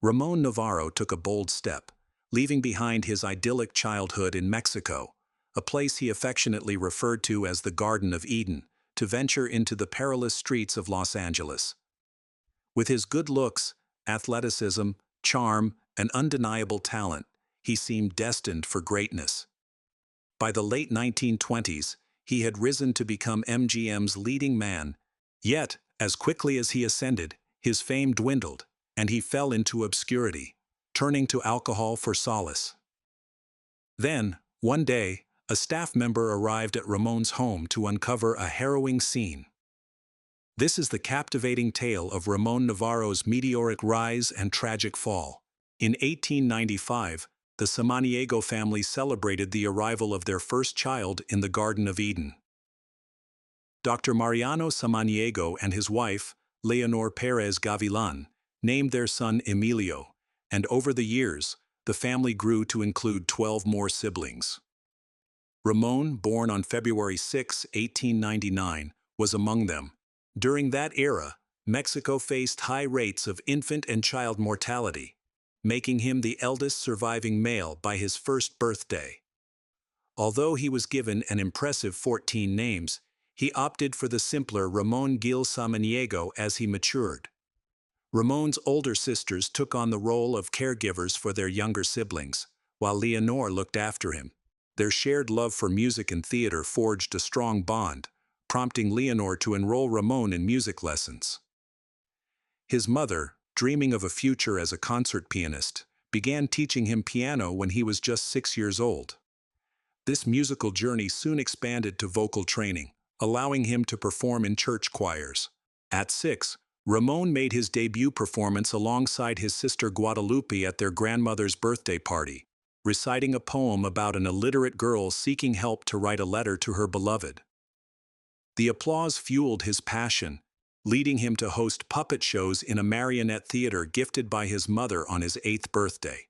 Ramon Novarro took a bold step, leaving behind his idyllic childhood in Mexico, a place he affectionately referred to as the Garden of Eden, to venture into the perilous streets of Los Angeles. With his good looks, athleticism, charm, and undeniable talent, he seemed destined for greatness. By the late 1920s, he had risen to become MGM's leading man, yet, as quickly as he ascended, his fame dwindled, and he fell into obscurity, turning to alcohol for solace. Then, one day, a staff member arrived at Ramon's home to uncover a harrowing scene. This is the captivating tale of Ramon Novarro's meteoric rise and tragic fall. In 1895, the Samaniego family celebrated the arrival of their first child in the Garden of Eden. Dr. Mariano Samaniego and his wife, Leonor Perez Gavilan, named their son Emilio, and over the years, the family grew to include 12 more siblings. Ramon, born on February 6, 1899, was among them. During that era, Mexico faced high rates of infant and child mortality, making him the eldest surviving male by his first birthday. Although he was given an impressive 14 names, he opted for the simpler Ramon Gil Samaniego as he matured. Ramon's older sisters took on the role of caregivers for their younger siblings, while Leonor looked after him. Their shared love for music and theater forged a strong bond, prompting Leonor to enroll Ramon in music lessons. His mother, dreaming of a future as a concert pianist, began teaching him piano when he was just 6 years old. This musical journey soon expanded to vocal training, allowing him to perform in church choirs. At 6, Ramon made his debut performance alongside his sister Guadalupe at their grandmother's birthday party, reciting a poem about an illiterate girl seeking help to write a letter to her beloved. The applause fueled his passion, leading him to host puppet shows in a marionette theater gifted by his mother on his 8th birthday.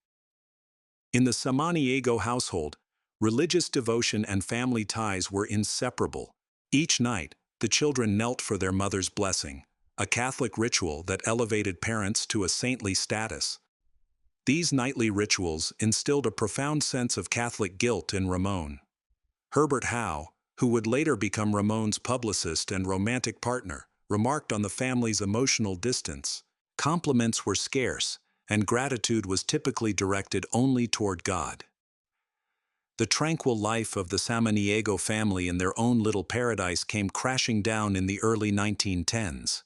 In the Samaniego household, religious devotion and family ties were inseparable. Each night, the children knelt for their mother's blessing, a Catholic ritual that elevated parents to a saintly status. These nightly rituals instilled a profound sense of Catholic guilt in Ramon. Herbert Howe, who would later become Ramon's publicist and romantic partner, remarked on the family's emotional distance. Compliments were scarce, and gratitude was typically directed only toward God. The tranquil life of the Samaniego family in their own little paradise came crashing down in the early 1910s.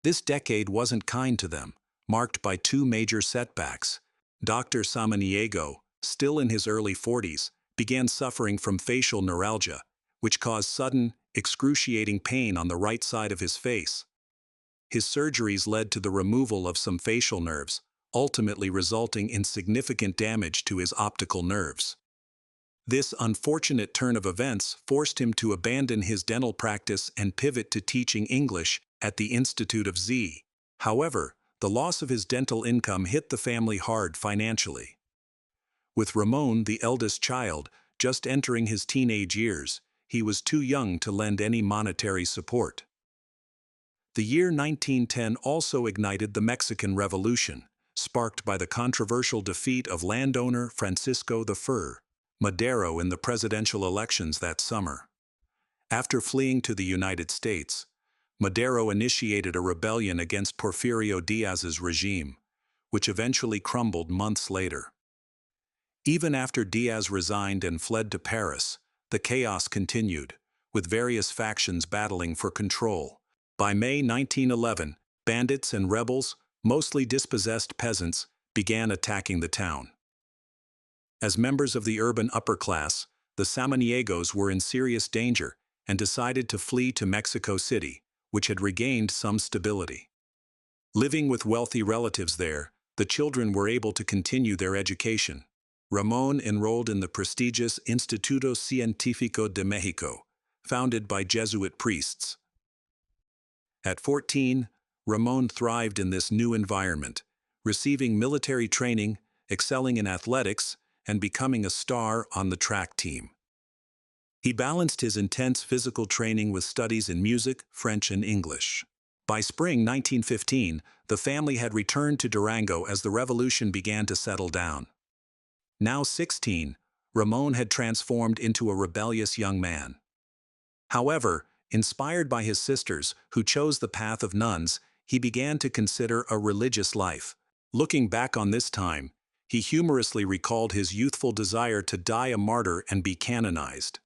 This decade wasn't kind to them, marked by 2 major setbacks. Dr. Samaniego, still in his early 40s, began suffering from facial neuralgia, which caused sudden, excruciating pain on the right side of his face. His surgeries led to the removal of some facial nerves, ultimately resulting in significant damage to his optical nerves. This unfortunate turn of events forced him to abandon his dental practice and pivot to teaching English at the Institute of Z. However, the loss of his dental income hit the family hard financially. With Ramon, the eldest child, just entering his teenage years, he was too young to lend any monetary support. The year 1910 also ignited the Mexican Revolution, sparked by the controversial defeat of landowner Francisco I. Madero in the presidential elections that summer. After fleeing to the United States, Madero initiated a rebellion against Porfirio Díaz's regime, which eventually crumbled months later. Even after Díaz resigned and fled to Paris, the chaos continued, with various factions battling for control. By May 1911, bandits and rebels, mostly dispossessed peasants, began attacking the town. As members of the urban upper class, the Samaniegos were in serious danger and decided to flee to Mexico City, which had regained some stability. Living with wealthy relatives there, the children were able to continue their education. Ramon enrolled in the prestigious Instituto Científico de México, founded by Jesuit priests. At 14, Ramon thrived in this new environment, receiving military training, excelling in athletics, and becoming a star on the track team. He balanced his intense physical training with studies in music, French, and English. By spring 1915, the family had returned to Durango as the revolution began to settle down. Now 16, Ramon had transformed into a rebellious young man. However, inspired by his sisters, who chose the path of nuns, he began to consider a religious life. Looking back on this time, he humorously recalled his youthful desire to die a martyr and be canonized.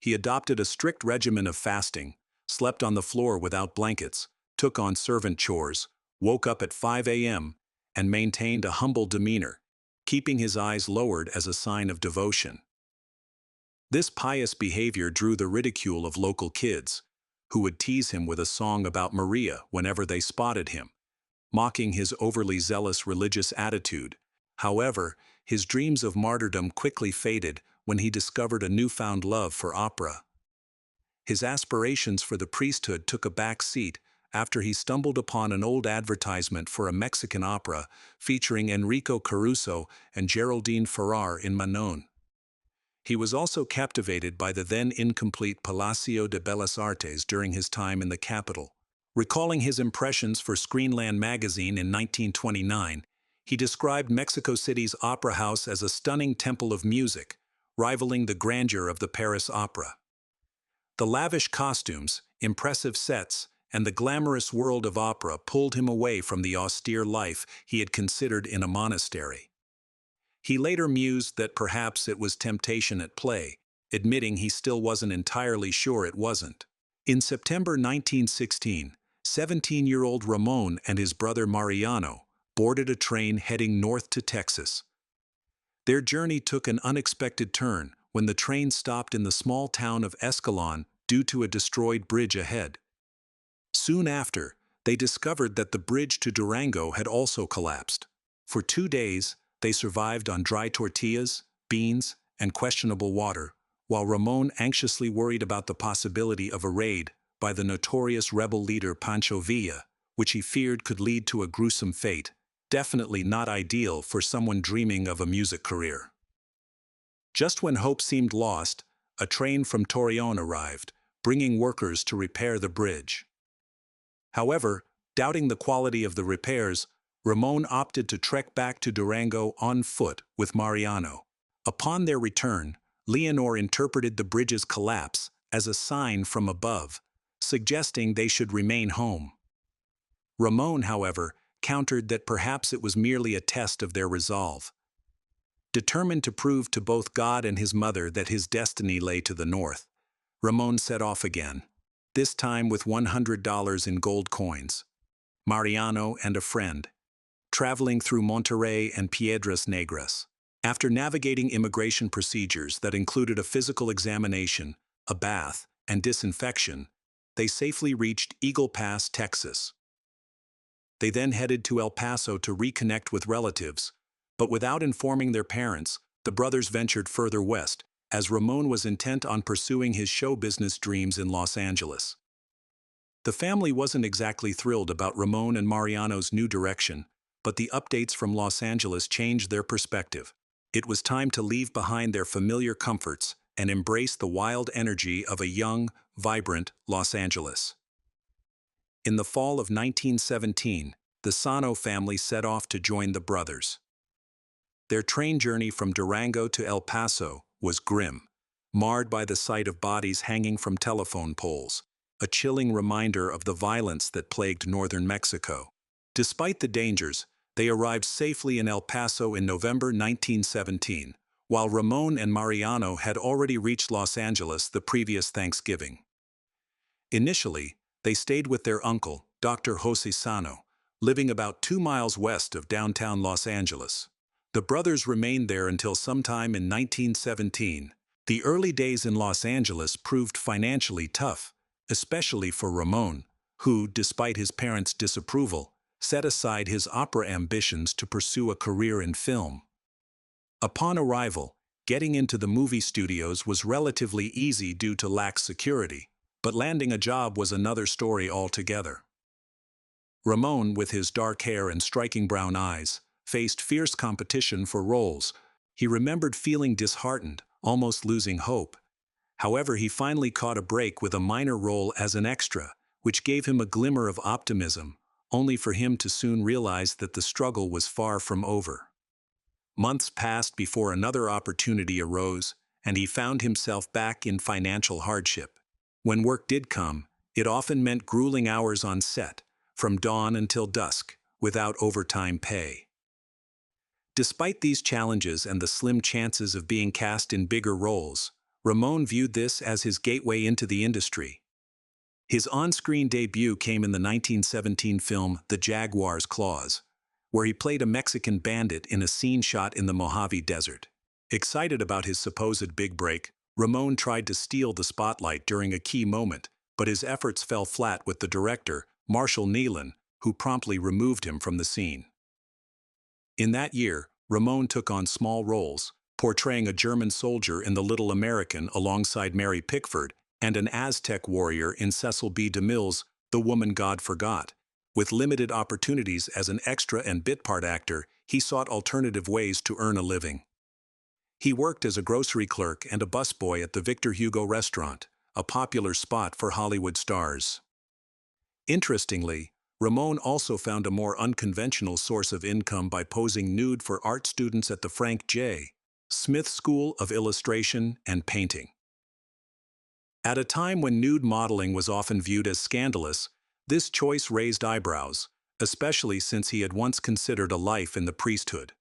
He adopted a strict regimen of fasting, slept on the floor without blankets, took on servant chores, woke up at 5 a.m., and maintained a humble demeanor, keeping his eyes lowered as a sign of devotion. This pious behavior drew the ridicule of local kids, who would tease him with a song about Maria whenever they spotted him, mocking his overly zealous religious attitude. However, his dreams of martyrdom quickly faded when he discovered a newfound love for opera. His aspirations for the priesthood took a back seat after he stumbled upon an old advertisement for a Mexican opera featuring Enrico Caruso and Geraldine Ferrar in Manon. He was also captivated by the then incomplete Palacio de Bellas Artes during his time in the capital. Recalling his impressions for Screenland magazine in 1929, he described Mexico City's opera house as a stunning temple of music, rivaling the grandeur of the Paris Opera. The lavish costumes, impressive sets, and the glamorous world of opera pulled him away from the austere life he had considered in a monastery. He later mused that perhaps it was temptation at play, admitting he still wasn't entirely sure it wasn't. In September 1916, 17-year-old Ramon and his brother Mariano boarded a train heading north to Texas. Their journey took an unexpected turn when the train stopped in the small town of Escalon due to a destroyed bridge ahead. Soon after, they discovered that the bridge to Durango had also collapsed. For 2 days, they survived on dry tortillas, beans, and questionable water, while Ramon anxiously worried about the possibility of a raid by the notorious rebel leader Pancho Villa, which he feared could lead to a gruesome fate, definitely not ideal for someone dreaming of a music career. Just when hope seemed lost, a train from Torreon arrived, bringing workers to repair the bridge. However, doubting the quality of the repairs, Ramon opted to trek back to Durango on foot with Mariano. Upon their return, Leonor interpreted the bridge's collapse as a sign from above, suggesting they should remain home. Ramon, however, countered that perhaps it was merely a test of their resolve. Determined to prove to both God and his mother that his destiny lay to the north, Ramon set off again, this time with $100 in gold coins. Mariano and a friend, traveling through Monterrey and Piedras Negras. After navigating immigration procedures that included a physical examination, a bath, and disinfection, they safely reached Eagle Pass, Texas. They then headed to El Paso to reconnect with relatives, but without informing their parents, the brothers ventured further west, as Ramon was intent on pursuing his show business dreams in Los Angeles. The family wasn't exactly thrilled about Ramon and Mariano's new direction, but the updates from Los Angeles changed their perspective. It was time to leave behind their familiar comforts and embrace the wild energy of a young, vibrant Los Angeles. In the fall of 1917, the Sano family set off to join the brothers. Their train journey from Durango to El Paso was grim, marred by the sight of bodies hanging from telephone poles, a chilling reminder of the violence that plagued northern Mexico. Despite the dangers, they arrived safely in El Paso in November 1917, while Ramon and Mariano had already reached Los Angeles the previous Thanksgiving. Initially, they stayed with their uncle, Dr. Jose Sano, living about 2 miles west of downtown Los Angeles. The brothers remained there until sometime in 1917. The early days in Los Angeles proved financially tough, especially for Ramon, who, despite his parents' disapproval, set aside his opera ambitions to pursue a career in film. Upon arrival, getting into the movie studios was relatively easy due to lax security, but landing a job was another story altogether. Ramon, with his dark hair and striking brown eyes, faced fierce competition for roles. He remembered feeling disheartened, almost losing hope. However, he finally caught a break with a minor role as an extra, which gave him a glimmer of optimism, only for him to soon realize that the struggle was far from over. Months passed before another opportunity arose, and he found himself back in financial hardship. When work did come, it often meant grueling hours on set, from dawn until dusk, without overtime pay. Despite these challenges and the slim chances of being cast in bigger roles, Ramon viewed this as his gateway into the industry. His on-screen debut came in the 1917 film The Jaguar's Claws, where he played a Mexican bandit in a scene shot in the Mojave Desert. Excited about his supposed big break, Ramon tried to steal the spotlight during a key moment, but his efforts fell flat with the director, Marshall Nealon, who promptly removed him from the scene. In that year, Ramon took on small roles, portraying a German soldier in The Little American alongside Mary Pickford and an Aztec warrior in Cecil B. DeMille's The Woman God Forgot. With limited opportunities as an extra and bit-part actor, he sought alternative ways to earn a living. He worked as a grocery clerk and a busboy at the Victor Hugo restaurant, a popular spot for Hollywood stars. Interestingly, Ramon also found a more unconventional source of income by posing nude for art students at the Frank J. Smith School of Illustration and Painting. At a time when nude modeling was often viewed as scandalous, this choice raised eyebrows, especially since he had once considered a life in the priesthood.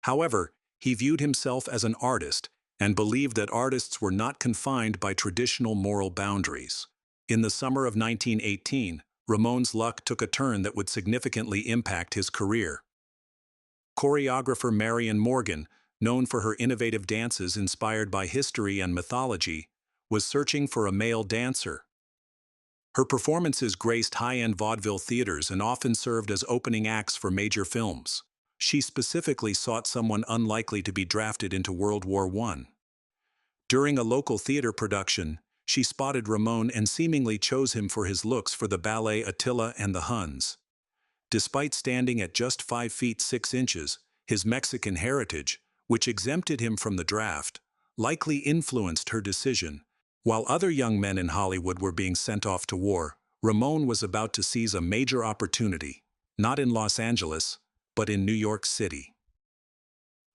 However, he viewed himself as an artist and believed that artists were not confined by traditional moral boundaries. In the summer of 1918, Ramon's luck took a turn that would significantly impact his career. Choreographer Marion Morgan, known for her innovative dances inspired by history and mythology, was searching for a male dancer. Her performances graced high-end vaudeville theaters and often served as opening acts for major films. She specifically sought someone unlikely to be drafted into World War I. During a local theater production, she spotted Ramon and seemingly chose him for his looks for the ballet Attila and the Huns. Despite standing at just 5 feet 6 inches, his Mexican heritage, which exempted him from the draft, likely influenced her decision. While other young men in Hollywood were being sent off to war, Ramon was about to seize a major opportunity, not in Los Angeles, but in New York City.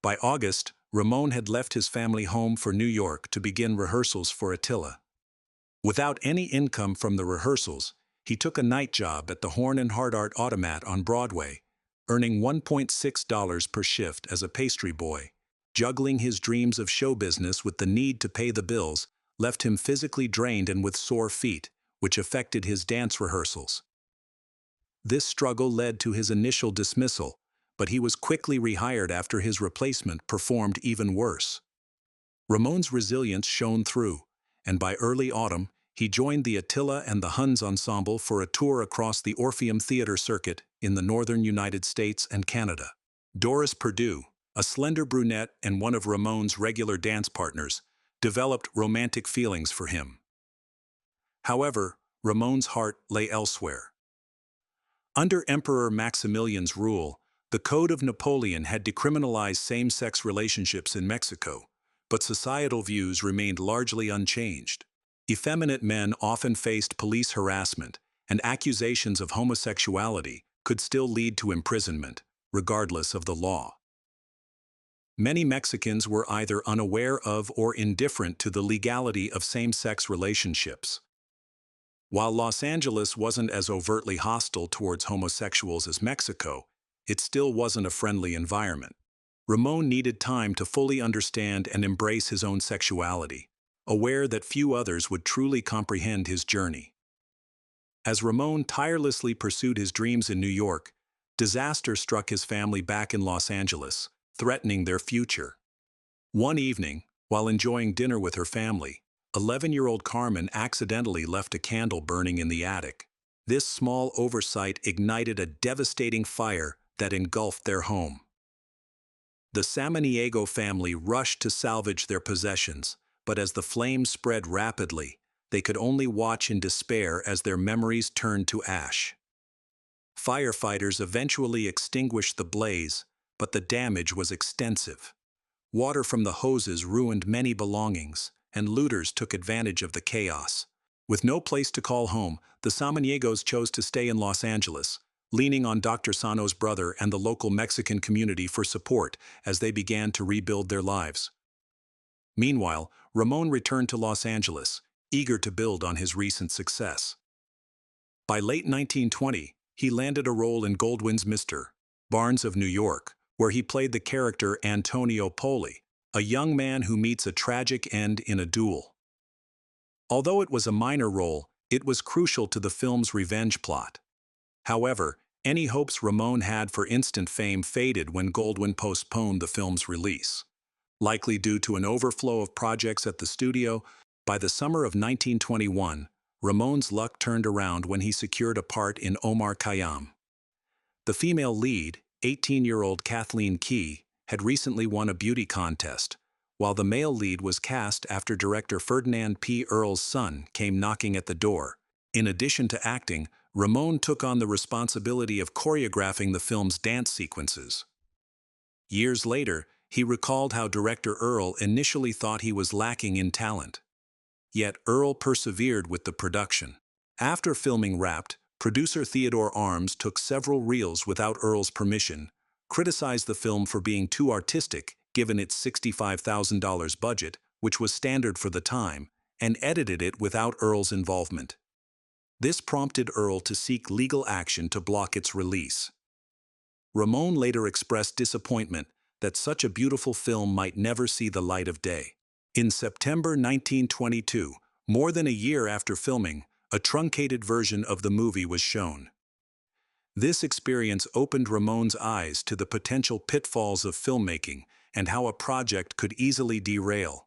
By August, Ramon had left his family home for New York to begin rehearsals for Attila. Without any income from the rehearsals, he took a night job at the Horn and Hardart Automat on Broadway, earning $1.6 per shift as a pastry boy. Juggling his dreams of show business with the need to pay the bills left him physically drained and with sore feet, which affected his dance rehearsals. This struggle led to his initial dismissal, but he was quickly rehired after his replacement performed even worse. Ramon's resilience shone through, and by early autumn, he joined the Attila and the Huns ensemble for a tour across the Orpheum Theater circuit in the northern United States and Canada. Doris Perdue, a slender brunette and one of Ramon's regular dance partners, developed romantic feelings for him. However, Ramon's heart lay elsewhere. Under Emperor Maximilian's rule, the Code of Napoleon had decriminalized same-sex relationships in Mexico, but societal views remained largely unchanged. Effeminate men often faced police harassment, and accusations of homosexuality could still lead to imprisonment, regardless of the law. Many Mexicans were either unaware of or indifferent to the legality of same-sex relationships. While Los Angeles wasn't as overtly hostile towards homosexuals as Mexico, it still wasn't a friendly environment. Ramon needed time to fully understand and embrace his own sexuality, aware that few others would truly comprehend his journey. As Ramon tirelessly pursued his dreams in New York, disaster struck his family back in Los Angeles, threatening their future. One evening, while enjoying dinner with her family, 11-year-old Carmen accidentally left a candle burning in the attic. This small oversight ignited a devastating fire that engulfed their home. The Samaniego family rushed to salvage their possessions, but as the flames spread rapidly, they could only watch in despair as their memories turned to ash. Firefighters eventually extinguished the blaze, but the damage was extensive. Water from the hoses ruined many belongings, and looters took advantage of the chaos. With no place to call home, the Samaniegos chose to stay in Los Angeles, leaning on Dr. Sano's brother and the local Mexican community for support as they began to rebuild their lives. Meanwhile, Ramon returned to Los Angeles, eager to build on his recent success. By late 1920, he landed a role in Goldwyn's Mr. Barnes of New York, where he played the character Antonio Poli, a young man who meets a tragic end in a duel. Although it was a minor role, it was crucial to the film's revenge plot. However, any hopes Ramon had for instant fame faded when Goldwyn postponed the film's release. Likely due to an overflow of projects at the studio, by the summer of 1921, Ramon's luck turned around when he secured a part in Omar Khayyam. The female lead, 18-year-old Kathleen Key, had recently won a beauty contest, while the male lead was cast after director Ferdinand P. Earle's son came knocking at the door. In addition to acting, Ramon took on the responsibility of choreographing the film's dance sequences. Years later, he recalled how director Earle initially thought he was lacking in talent. Yet Earle persevered with the production. After filming wrapped, producer Theodore Arms took several reels without Earle's permission, criticized the film for being too artistic given its $65,000 budget, which was standard for the time, and edited it without Earle's involvement. This prompted Earle to seek legal action to block its release. Ramon later expressed disappointment that such a beautiful film might never see the light of day. In September 1922, more than a year after filming, a truncated version of the movie was shown. This experience opened Ramon's eyes to the potential pitfalls of filmmaking and how a project could easily derail.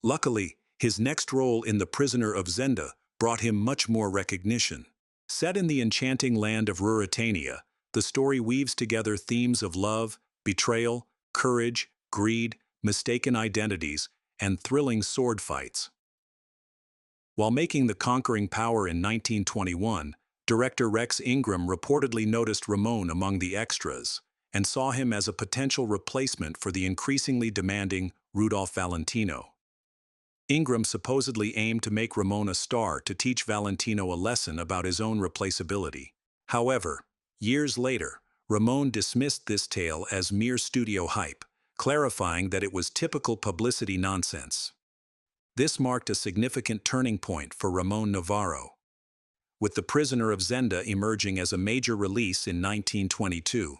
Luckily, his next role in The Prisoner of Zenda brought him much more recognition. Set in the enchanting land of Ruritania, the story weaves together themes of love, betrayal, courage, greed, mistaken identities, and thrilling sword fights. While making The Conquering Power in 1921, director Rex Ingram reportedly noticed Ramon among the extras and saw him as a potential replacement for the increasingly demanding Rudolph Valentino. Ingram supposedly aimed to make Ramon a star to teach Valentino a lesson about his own replaceability. However, years later, Ramon dismissed this tale as mere studio hype, clarifying that it was typical publicity nonsense. This marked a significant turning point for Ramon Novarro. With The Prisoner of Zenda emerging as a major release in 1922,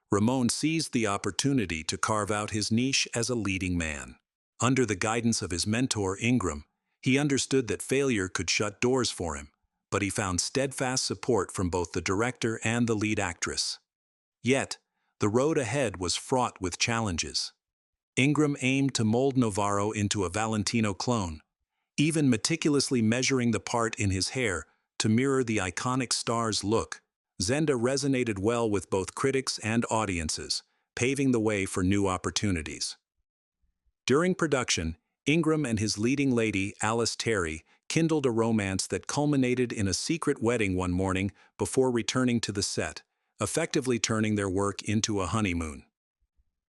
Ramon seized the opportunity to carve out his niche as a leading man. Under the guidance of his mentor Ingram, he understood that failure could shut doors for him, but he found steadfast support from both the director and the lead actress. Yet, the road ahead was fraught with challenges. Ingram aimed to mold Novarro into a Valentino clone, even meticulously measuring the part in his hair to mirror the iconic star's look. Zenda resonated well with both critics and audiences, paving the way for new opportunities. During production, Ingram and his leading lady, Alice Terry, kindled a romance that culminated in a secret wedding one morning before returning to the set, effectively turning their work into a honeymoon.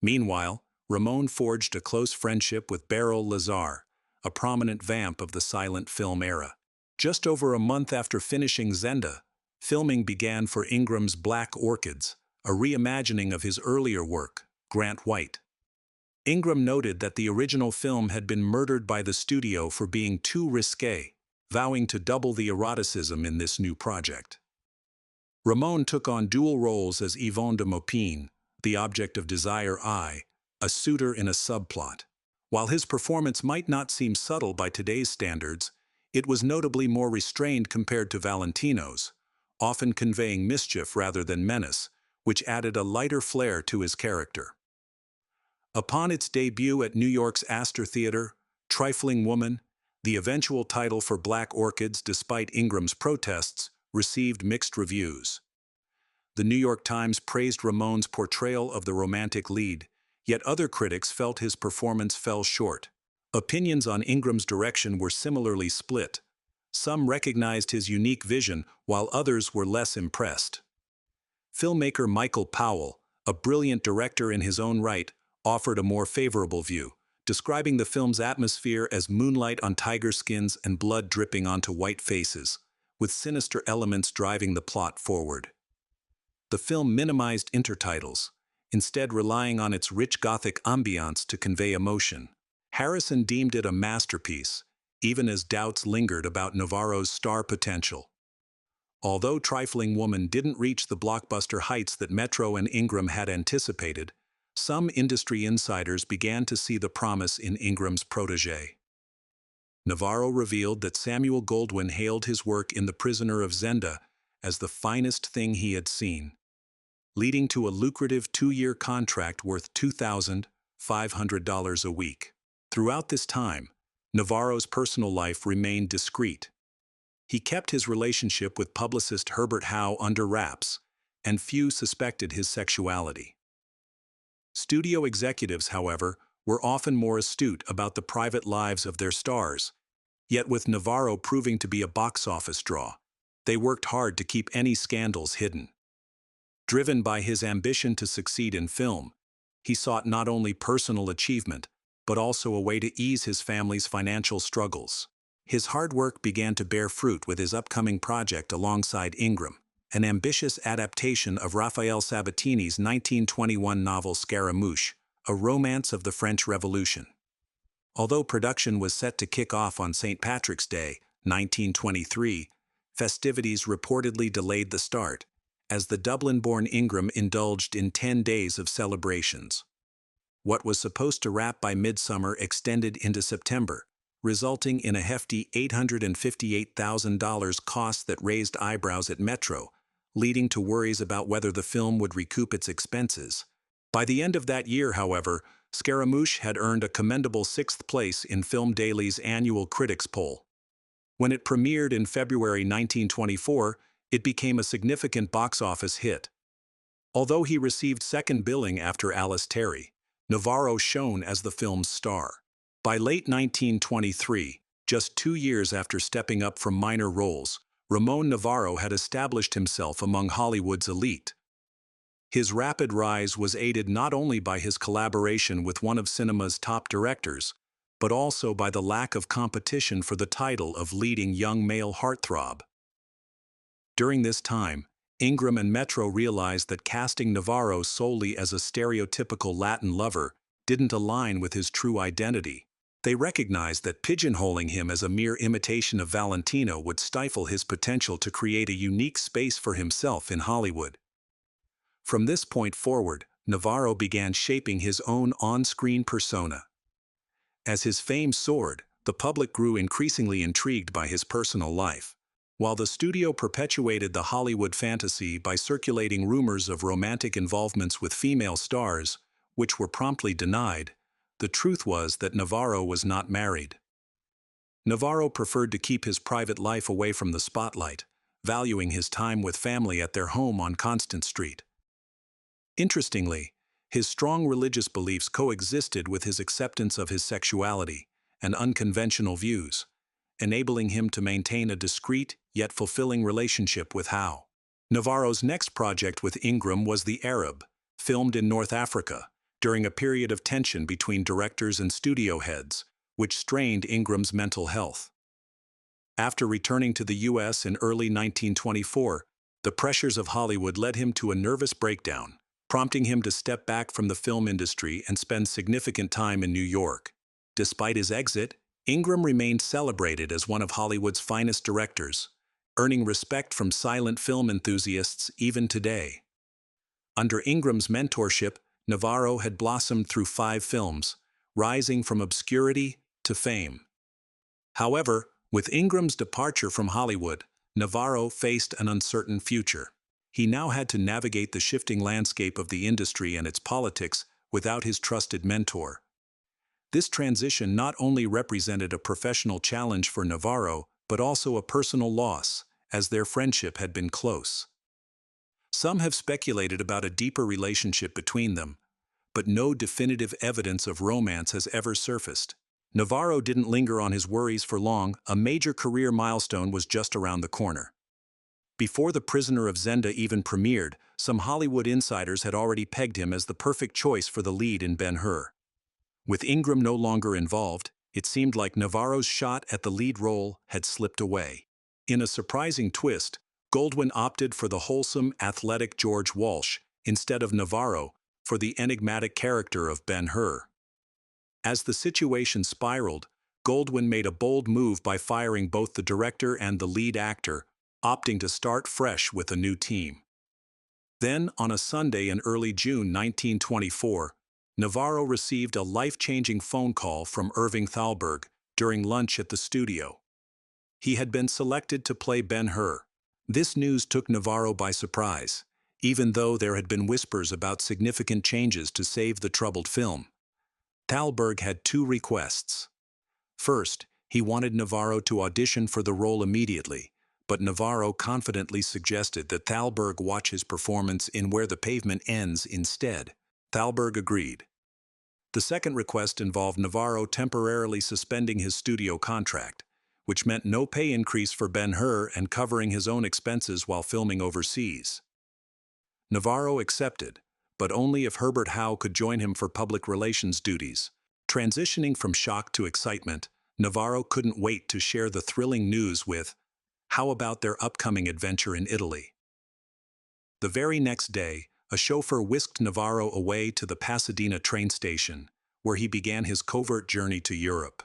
Meanwhile, Ramon forged a close friendship with Beryl Lazar, a prominent vamp of the silent film era. Just over a month after finishing Zenda, filming began for Ingram's Black Orchids, a reimagining of his earlier work, Grant White. Ingram noted that the original film had been murdered by the studio for being too risque, vowing to double the eroticism in this new project. Ramon took on dual roles as Yvonne de Maupin, the object of desire I, a suitor in a subplot. While his performance might not seem subtle by today's standards, it was notably more restrained compared to Valentino's, often conveying mischief rather than menace, which added a lighter flair to his character. Upon its debut at New York's Astor Theater, Trifling Woman, the eventual title for Black Orchids, despite Ingram's protests, received mixed reviews. The New York Times praised Ramon's portrayal of the romantic lead, yet other critics felt his performance fell short. Opinions on Ingram's direction were similarly split. Some recognized his unique vision, while others were less impressed. Filmmaker Michael Powell, a brilliant director in his own right, offered a more favorable view, describing the film's atmosphere as moonlight on tiger skins and blood dripping onto white faces, with sinister elements driving the plot forward. The film minimized intertitles, instead relying on its rich Gothic ambiance to convey emotion. Harrison deemed it a masterpiece, even as doubts lingered about Novarro's star potential. Although Trifling Woman didn't reach the blockbuster heights that Metro and Ingram had anticipated, some industry insiders began to see the promise in Ingram's protégé. Novarro revealed that Samuel Goldwyn hailed his work in The Prisoner of Zenda as the finest thing he had seen, leading to a lucrative 2-year contract worth $2,500 a week. Throughout this time, Novarro's personal life remained discreet. He kept his relationship with publicist Herbert Howe under wraps, and few suspected his sexuality. Studio executives, however, were often more astute about the private lives of their stars, yet with Novarro proving to be a box office draw, they worked hard to keep any scandals hidden. Driven by his ambition to succeed in film, he sought not only personal achievement, but also a way to ease his family's financial struggles. His hard work began to bear fruit with his upcoming project alongside Ingram, an ambitious adaptation of Raphael Sabatini's 1921 novel Scaramouche, a romance of the French Revolution. Although production was set to kick off on St. Patrick's Day, 1923, festivities reportedly delayed the start, as the Dublin-born Ingram indulged in 10 days of celebrations. What was supposed to wrap by midsummer extended into September, resulting in a hefty $858,000 cost that raised eyebrows at Metro, leading to worries about whether the film would recoup its expenses. By the end of that year, however, Scaramouche had earned a commendable 6th place in Film Daily's annual critics poll. When it premiered in February 1924, it became a significant box office hit. Although he received second billing after Alice Terry, Novarro shone as the film's star. By late 1923, just 2 years after stepping up from minor roles, Ramon Novarro had established himself among Hollywood's elite. His rapid rise was aided not only by his collaboration with one of cinema's top directors, but also by the lack of competition for the title of leading young male heartthrob. During this time, Ingram and Metro realized that casting Novarro solely as a stereotypical Latin lover didn't align with his true identity. They recognized that pigeonholing him as a mere imitation of Valentino would stifle his potential to create a unique space for himself in Hollywood. From this point forward, Novarro began shaping his own on-screen persona. As his fame soared, the public grew increasingly intrigued by his personal life. While the studio perpetuated the Hollywood fantasy by circulating rumors of romantic involvements with female stars, which were promptly denied, the truth was that Novarro was not married. Novarro preferred to keep his private life away from the spotlight, valuing his time with family at their home on Constant Street. Interestingly, his strong religious beliefs coexisted with his acceptance of his sexuality and unconventional views, enabling him to maintain a discreet yet fulfilling relationship with Howe. Novarro's next project with Ingram was The Arab, filmed in North Africa, during a period of tension between directors and studio heads, which strained Ingram's mental health. After returning to the U.S. in early 1924, the pressures of Hollywood led him to a nervous breakdown, prompting him to step back from the film industry and spend significant time in New York. Despite his exit, Ingram remained celebrated as one of Hollywood's finest directors, earning respect from silent film enthusiasts even today. Under Ingram's mentorship, Novarro had blossomed through 5 films, rising from obscurity to fame. However, with Ingram's departure from Hollywood, Novarro faced an uncertain future. He now had to navigate the shifting landscape of the industry and its politics without his trusted mentor. This transition not only represented a professional challenge for Novarro, but also a personal loss, as their friendship had been close. Some have speculated about a deeper relationship between them, but no definitive evidence of romance has ever surfaced. Novarro didn't linger on his worries for long. A major career milestone was just around the corner. Before The Prisoner of Zenda even premiered, some Hollywood insiders had already pegged him as the perfect choice for the lead in Ben-Hur. With Ingram no longer involved, it seemed like Novarro's shot at the lead role had slipped away. In a surprising twist, Goldwyn opted for the wholesome, athletic George Walsh instead of Novarro for the enigmatic character of Ben-Hur. As the situation spiraled, Goldwyn made a bold move by firing both the director and the lead actor, opting to start fresh with a new team. Then, on a Sunday in early June 1924, Novarro received a life-changing phone call from Irving Thalberg during lunch at the studio. He had been selected to play Ben-Hur. This news took Novarro by surprise, even though there had been whispers about significant changes to save the troubled film. Thalberg had two requests. First, he wanted Novarro to audition for the role immediately, but Novarro confidently suggested that Thalberg watch his performance in Where the Pavement Ends instead. Thalberg agreed. The second request involved Novarro temporarily suspending his studio contract, which meant no pay increase for Ben-Hur and covering his own expenses while filming overseas. Novarro accepted, but only if Herbert Howe could join him for public relations duties. Transitioning from shock to excitement, Novarro couldn't wait to share the thrilling news with Howe about their upcoming adventure in Italy. The very next day, a chauffeur whisked Novarro away to the Pasadena train station, where he began his covert journey to Europe.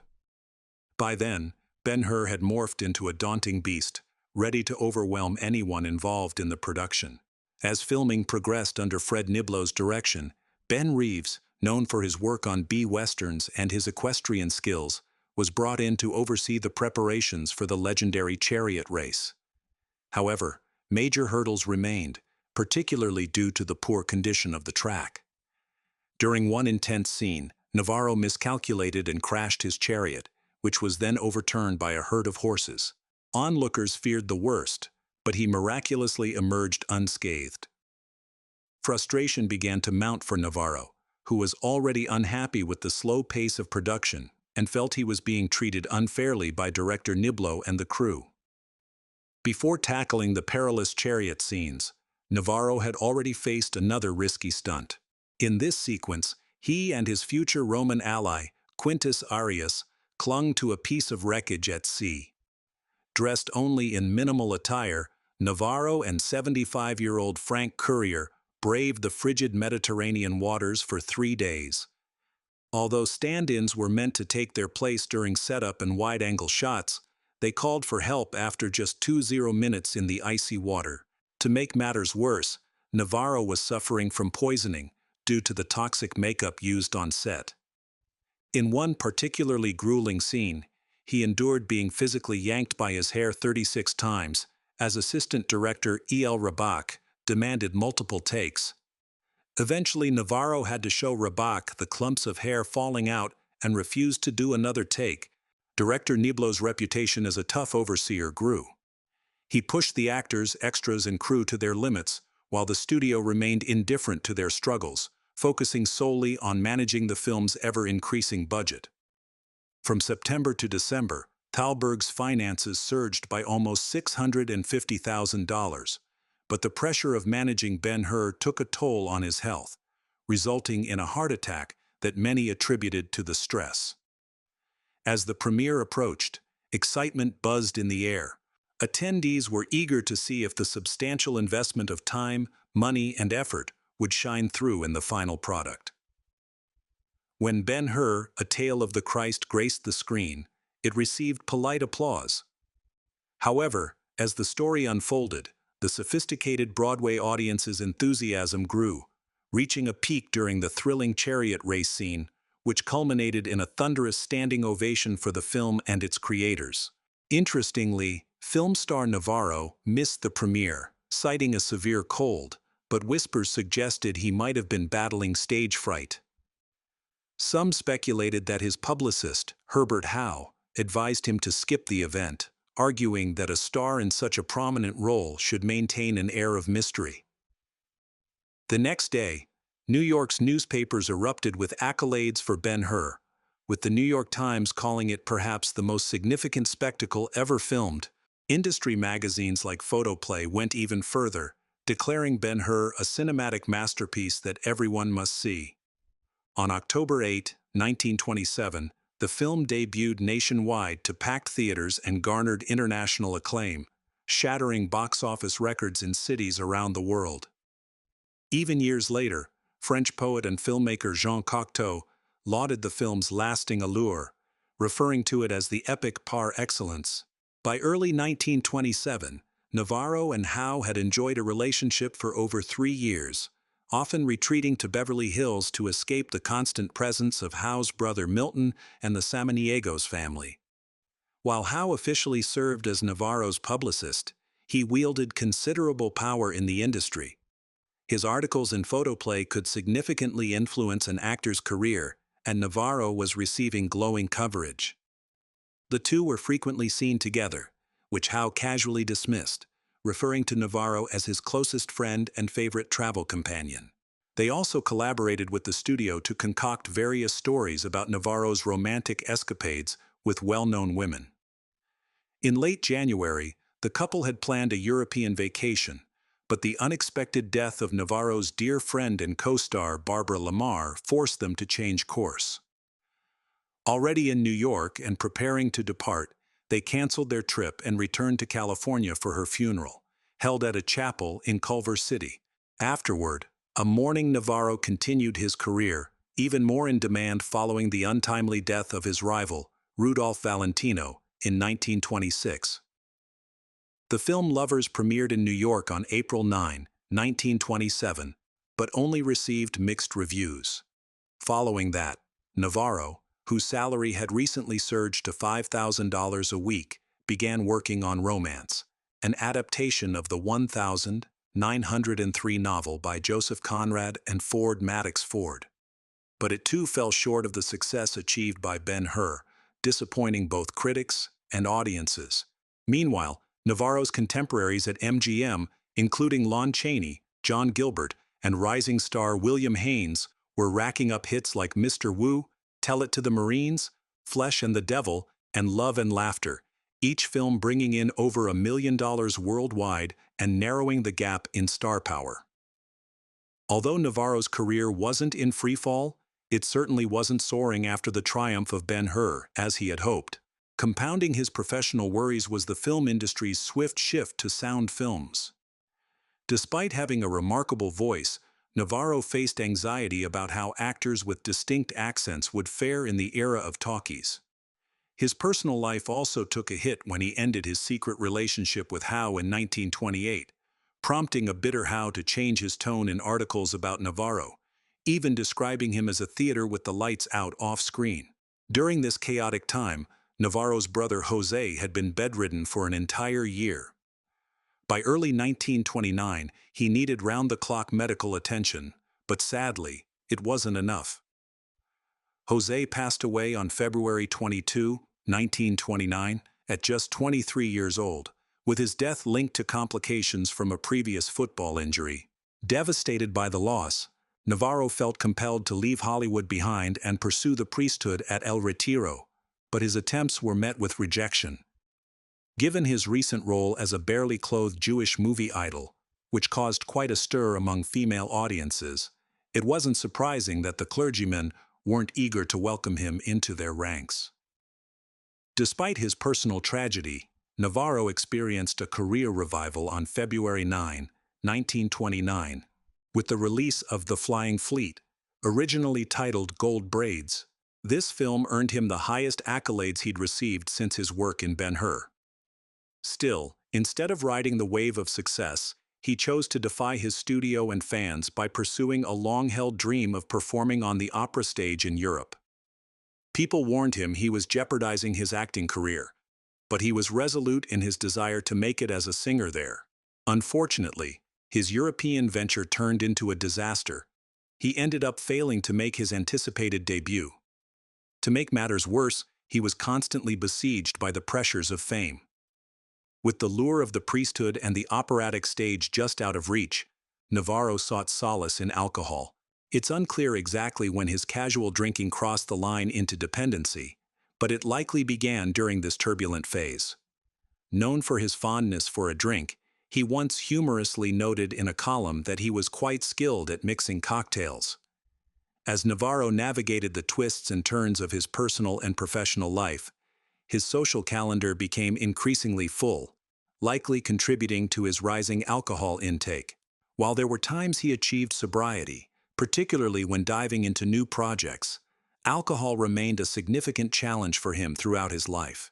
By then, Ben-Hur had morphed into a daunting beast, ready to overwhelm anyone involved in the production. As filming progressed under Fred Niblow's direction, Ben Reeves, known for his work on B-westerns and his equestrian skills, was brought in to oversee the preparations for the legendary chariot race. However, major hurdles remained, particularly due to the poor condition of the track. During one intense scene, Novarro miscalculated and crashed his chariot, which was then overturned by a herd of horses. Onlookers feared the worst, but he miraculously emerged unscathed. Frustration began to mount for Novarro, who was already unhappy with the slow pace of production and felt he was being treated unfairly by director Niblo and the crew. Before tackling the perilous chariot scenes, Novarro had already faced another risky stunt. In this sequence, he and his future Roman ally, Quintus Arrius, clung to a piece of wreckage at sea. Dressed only in minimal attire, Novarro and 75-year-old Frank Currier braved the frigid Mediterranean waters for 3 days. Although stand-ins were meant to take their place during setup and wide-angle shots, they called for help after just 20 minutes in the icy water. To make matters worse, Novarro was suffering from poisoning due to the toxic makeup used on set. In one particularly grueling scene, he endured being physically yanked by his hair 36 times, as assistant director E.L. Rabach demanded multiple takes. Eventually, Novarro had to show Rabach the clumps of hair falling out and refused to do another take. Director Niblow's reputation as a tough overseer grew. He pushed the actors, extras, and crew to their limits, while the studio remained indifferent to their struggles, focusing solely on managing the film's ever-increasing budget. From September to December, Thalberg's finances surged by almost $650,000, but the pressure of managing Ben-Hur took a toll on his health, resulting in a heart attack that many attributed to the stress. As the premiere approached, excitement buzzed in the air. Attendees were eager to see if the substantial investment of time, money, and effort would shine through in the final product. When Ben-Hur, A Tale of the Christ, graced the screen, it received polite applause. However, as the story unfolded, the sophisticated Broadway audience's enthusiasm grew, reaching a peak during the thrilling chariot race scene, which culminated in a thunderous standing ovation for the film and its creators. Interestingly, film star Novarro missed the premiere, citing a severe cold, but whispers suggested he might have been battling stage fright. Some speculated that his publicist, Herbert Howe, advised him to skip the event, arguing that a star in such a prominent role should maintain an air of mystery. The next day, New York's newspapers erupted with accolades for Ben-Hur, with the New York Times calling it perhaps the most significant spectacle ever filmed. Industry magazines like Photoplay went even further, declaring Ben-Hur a cinematic masterpiece that everyone must see. On October 8, 1927, the film debuted nationwide to packed theaters and garnered international acclaim, shattering box office records in cities around the world. Even years later, French poet and filmmaker Jean Cocteau lauded the film's lasting allure, referring to it as the epic par excellence. By early 1927, Novarro and Howe had enjoyed a relationship for over 3 years, often retreating to Beverly Hills to escape the constant presence of Howe's brother Milton and the Samaniegos family. While Howe officially served as Novarro's publicist, he wielded considerable power in the industry. His articles and photoplay could significantly influence an actor's career, and Novarro was receiving glowing coverage. The two were frequently seen together, which Howe casually dismissed, referring to Novarro as his closest friend and favorite travel companion. They also collaborated with the studio to concoct various stories about Novarro's romantic escapades with well-known women. In late January, the couple had planned a European vacation, but the unexpected death of Novarro's dear friend and co-star Barbara Lamar forced them to change course. Already in New York and preparing to depart, they canceled their trip and returned to California for her funeral, held at a chapel in Culver City. Afterward, a mourning Novarro continued his career, even more in demand following the untimely death of his rival, Rudolph Valentino, in 1926. The film Lovers premiered in New York on April 9, 1927, but only received mixed reviews. Following that, Novarro, whose salary had recently surged to $5,000 a week, began working on Romance, an adaptation of the 1903 novel by Joseph Conrad and Ford Madox Ford. But it too fell short of the success achieved by Ben-Hur, disappointing both critics and audiences. Meanwhile, Novarro's contemporaries at MGM, including Lon Chaney, John Gilbert, and rising star William Haynes, were racking up hits like Mr. Wu, Tell It to the Marines, Flesh and the Devil, and Love and Laughter, each film bringing in over $1 million worldwide and narrowing the gap in star power. Although Novarro's career wasn't in freefall, it certainly wasn't soaring after the triumph of Ben-Hur, as he had hoped. Compounding his professional worries was the film industry's swift shift to sound films. Despite having a remarkable voice, Novarro faced anxiety about how actors with distinct accents would fare in the era of talkies. His personal life also took a hit when he ended his secret relationship with Howe in 1928, prompting a bitter Howe to change his tone in articles about Novarro, even describing him as a theater with the lights out off-screen. During this chaotic time, Novarro's brother Jose had been bedridden for an entire year. By early 1929, he needed round-the-clock medical attention, but sadly, it wasn't enough. Jose passed away on February 22, 1929, at just 23 years old, with his death linked to complications from a previous football injury. Devastated by the loss, Novarro felt compelled to leave Hollywood behind and pursue the priesthood at El Retiro, but his attempts were met with rejection. Given his recent role as a barely clothed Jewish movie idol, which caused quite a stir among female audiences, it wasn't surprising that the clergymen weren't eager to welcome him into their ranks. Despite his personal tragedy, Novarro experienced a career revival on February 9, 1929, with the release of The Flying Fleet, originally titled Gold Braids. This film earned him the highest accolades he'd received since his work in Ben-Hur. Still, instead of riding the wave of success, he chose to defy his studio and fans by pursuing a long-held dream of performing on the opera stage in Europe. People warned him he was jeopardizing his acting career, but he was resolute in his desire to make it as a singer there. Unfortunately, his European venture turned into a disaster. He ended up failing to make his anticipated debut. To make matters worse, he was constantly besieged by the pressures of fame. With the lure of the priesthood and the operatic stage just out of reach, Novarro sought solace in alcohol. It's unclear exactly when his casual drinking crossed the line into dependency, but it likely began during this turbulent phase. Known for his fondness for a drink, he once humorously noted in a column that he was quite skilled at mixing cocktails. As Novarro navigated the twists and turns of his personal and professional life, his social calendar became increasingly full, likely contributing to his rising alcohol intake. While there were times he achieved sobriety, particularly when diving into new projects, alcohol remained a significant challenge for him throughout his life.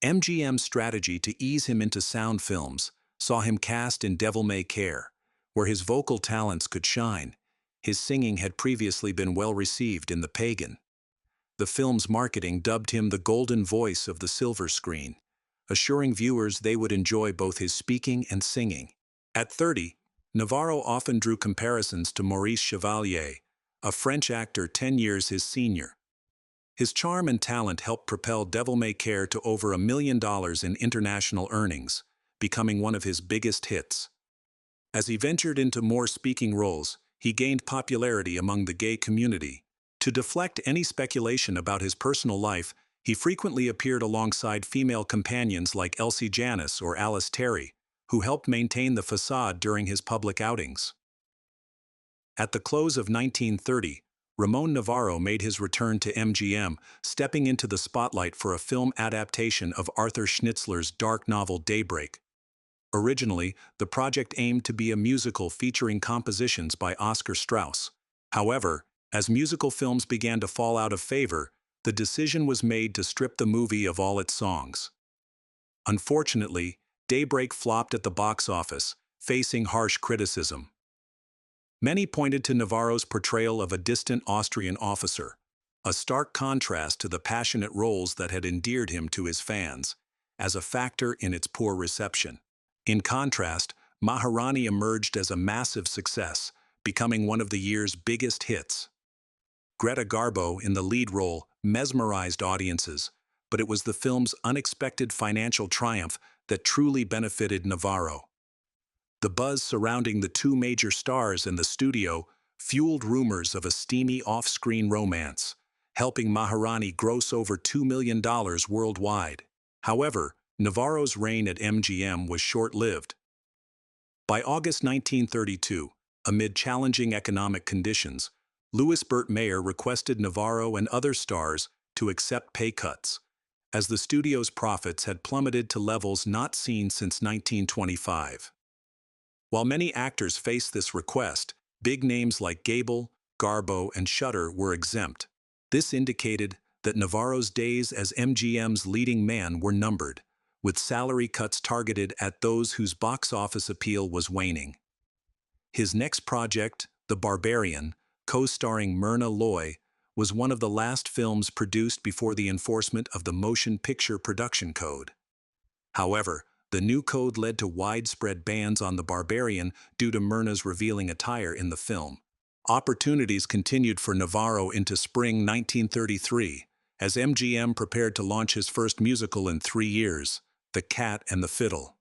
MGM's strategy to ease him into sound films saw him cast in Devil May Care, where his vocal talents could shine. His singing had previously been well received in The Pagan. The film's marketing dubbed him the golden voice of the silver screen, assuring viewers they would enjoy both his speaking and singing. At 30, Novarro often drew comparisons to Maurice Chevalier, a French actor 10 years his senior. His charm and talent helped propel Devil May Care to over $1 million in international earnings, becoming one of his biggest hits. As he ventured into more speaking roles, he gained popularity among the gay community. To deflect any speculation about his personal life, he frequently appeared alongside female companions like Elsie Janis or Alice Terry, who helped maintain the facade during his public outings. At the close of 1930, Ramon Novarro made his return to MGM, stepping into the spotlight for a film adaptation of Arthur Schnitzler's dark novel Daybreak. Originally, the project aimed to be a musical featuring compositions by Oscar Strauss. However, as musical films began to fall out of favor, the decision was made to strip the movie of all its songs. Unfortunately, Daybreak flopped at the box office, facing harsh criticism. Many pointed to Novarro's portrayal of a distant Austrian officer, a stark contrast to the passionate roles that had endeared him to his fans, as a factor in its poor reception. In contrast, Maharani emerged as a massive success, becoming one of the year's biggest hits. Greta Garbo, in the lead role, mesmerized audiences, but it was the film's unexpected financial triumph that truly benefited Novarro. The buzz surrounding the two major stars in the studio fueled rumors of a steamy off-screen romance, helping Maharani gross over $2 million worldwide. However, Novarro's reign at MGM was short-lived. By August 1932, amid challenging economic conditions, Louis Burt Mayer requested Novarro and other stars to accept pay cuts, as the studio's profits had plummeted to levels not seen since 1925. While many actors faced this request, big names like Gable, Garbo, and Shutter were exempt. This indicated that Novarro's days as MGM's leading man were numbered, with salary cuts targeted at those whose box office appeal was waning. His next project, The Barbarian, co-starring Myrna Loy, was one of the last films produced before the enforcement of the Motion Picture Production Code. However, the new code led to widespread bans on The Barbarian due to Myrna's revealing attire in the film. Opportunities continued for Novarro into spring 1933, as MGM prepared to launch his first musical in 3 years, The Cat and the Fiddle.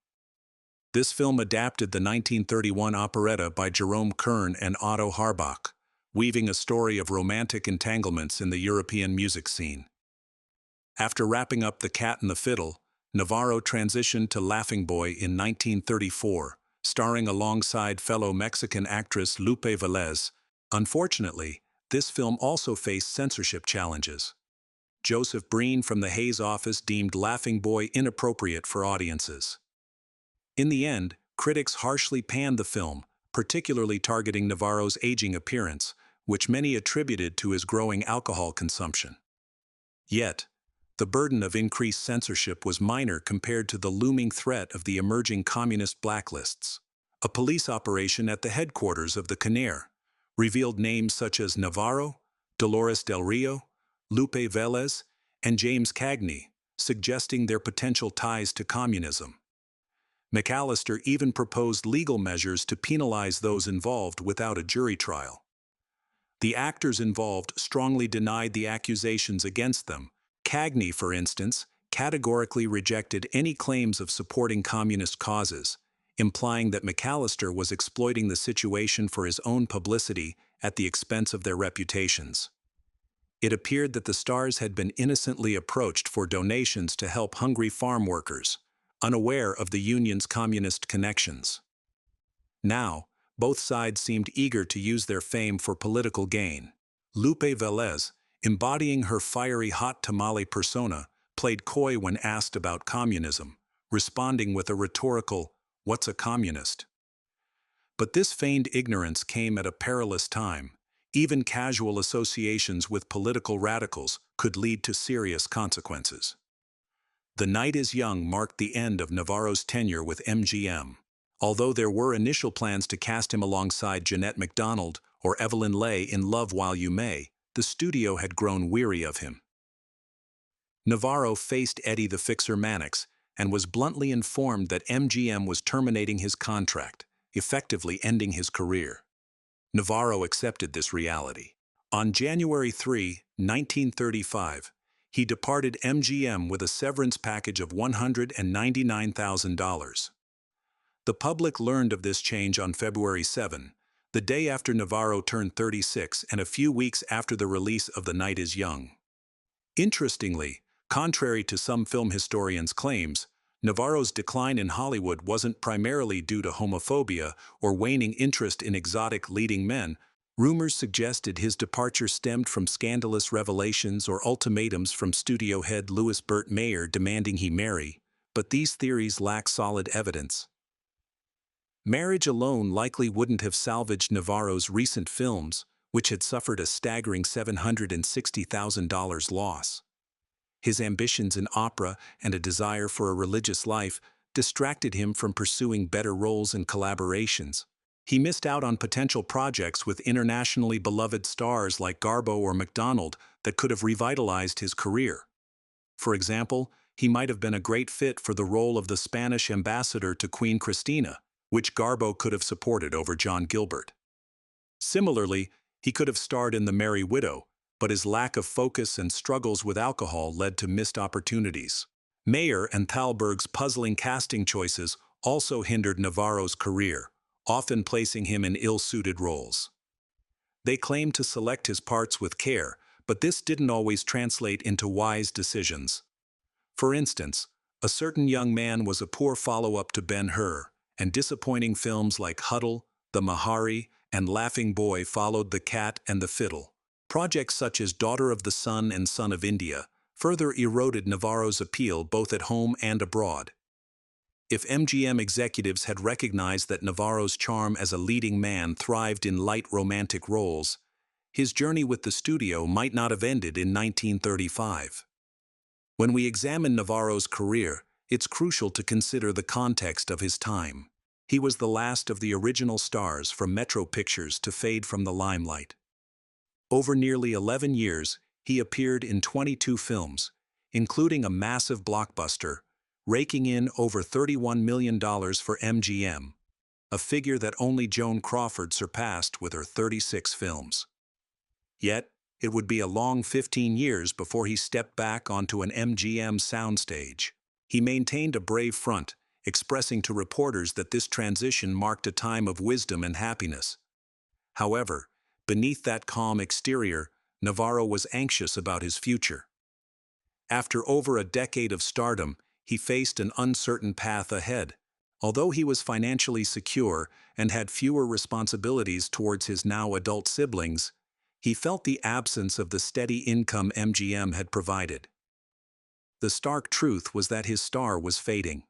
This film adapted the 1931 operetta by Jerome Kern and Otto Harbach, weaving a story of romantic entanglements in the European music scene. After wrapping up The Cat and the Fiddle, Novarro transitioned to Laughing Boy in 1934, starring alongside fellow Mexican actress Lupe Velez. Unfortunately, this film also faced censorship challenges. Joseph Breen from the Hays office deemed Laughing Boy inappropriate for audiences. In the end, critics harshly panned the film, particularly targeting Novarro's aging appearance, which many attributed to his growing alcohol consumption. Yet, the burden of increased censorship was minor compared to the looming threat of the emerging communist blacklists. A police operation at the headquarters of the CNR revealed names such as Novarro, Dolores Del Rio, Lupe Velez, and James Cagney, suggesting their potential ties to communism. McAllister even proposed legal measures to penalize those involved without a jury trial. The actors involved strongly denied the accusations against them. Cagney, for instance, categorically rejected any claims of supporting communist causes, implying that McAllister was exploiting the situation for his own publicity at the expense of their reputations. It appeared that the stars had been innocently approached for donations to help hungry farm workers, unaware of the union's communist connections. Now, both sides seemed eager to use their fame for political gain. Lupe Velez, embodying her fiery hot tamale persona, played coy when asked about communism, responding with a rhetorical, "What's a communist?" But this feigned ignorance came at a perilous time. Even casual associations with political radicals could lead to serious consequences. The Night is Young marked the end of Novarro's tenure with MGM. Although there were initial plans to cast him alongside Jeanette MacDonald or Evelyn Leigh in Love While You May, the studio had grown weary of him. Novarro faced Eddie the Fixer Mannix and was bluntly informed that MGM was terminating his contract, effectively ending his career. Novarro accepted this reality. On January 3, 1935, he departed MGM with a severance package of $199,000. The public learned of this change on February 7, the day after Novarro turned 36 and a few weeks after the release of The Night is Young. Interestingly, contrary to some film historians' claims, Novarro's decline in Hollywood wasn't primarily due to homophobia or waning interest in exotic leading men. Rumors suggested his departure stemmed from scandalous revelations or ultimatums from studio head Louis Burt Mayer demanding he marry, but these theories lack solid evidence. Marriage alone likely wouldn't have salvaged Novarro's recent films, which had suffered a staggering $760,000 loss. His ambitions in opera and a desire for a religious life distracted him from pursuing better roles and collaborations. He missed out on potential projects with internationally beloved stars like Garbo or MacDonald that could have revitalized his career. For example, he might have been a great fit for the role of the Spanish ambassador to Queen Christina, which Garbo could have supported over John Gilbert. Similarly, he could have starred in The Merry Widow, but his lack of focus and struggles with alcohol led to missed opportunities. Mayer and Thalberg's puzzling casting choices also hindered Novarro's career, often placing him in ill-suited roles. They claimed to select his parts with care, but this didn't always translate into wise decisions. For instance, A Certain Young Man was a poor follow-up to Ben-Hur, and disappointing films like Huddle, The Mahari, and Laughing Boy followed The Cat and the Fiddle. Projects such as Daughter of the Sun and Son of India further eroded Novarro's appeal both at home and abroad. If MGM executives had recognized that Novarro's charm as a leading man thrived in light romantic roles, his journey with the studio might not have ended in 1935. When we examine Novarro's career, it's crucial to consider the context of his time. He was the last of the original stars from Metro Pictures to fade from the limelight. Over nearly 11 years, he appeared in 22 films, including a massive blockbuster, raking in over $31 million for MGM, a figure that only Joan Crawford surpassed with her 36 films. Yet, it would be a long 15 years before he stepped back onto an MGM soundstage. He maintained a brave front, expressing to reporters that this transition marked a time of wisdom and happiness. However, beneath that calm exterior, Novarro was anxious about his future. After over a decade of stardom, he faced an uncertain path ahead. Although he was financially secure and had fewer responsibilities towards his now adult siblings, he felt the absence of the steady income MGM had provided. The stark truth was that his star was fading.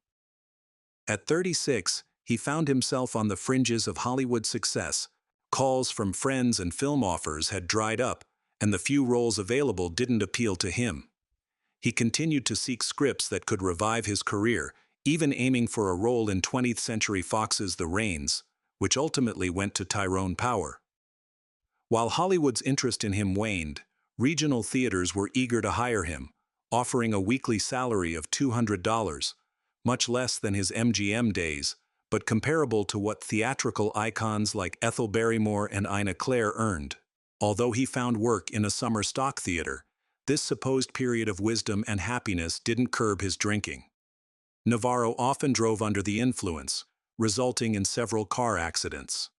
At 36, he found himself on the fringes of Hollywood success. Calls from friends and film offers had dried up, and the few roles available didn't appeal to him. He continued to seek scripts that could revive his career, even aiming for a role in 20th Century Fox's The Rains, which ultimately went to Tyrone Power. While Hollywood's interest in him waned, regional theaters were eager to hire him, offering a weekly salary of $200, much less than his MGM days, but comparable to what theatrical icons like Ethel Barrymore and Ina Claire earned. Although he found work in a summer stock theater, this supposed period of wisdom and happiness didn't curb his drinking. Novarro often drove under the influence, resulting in several car accidents.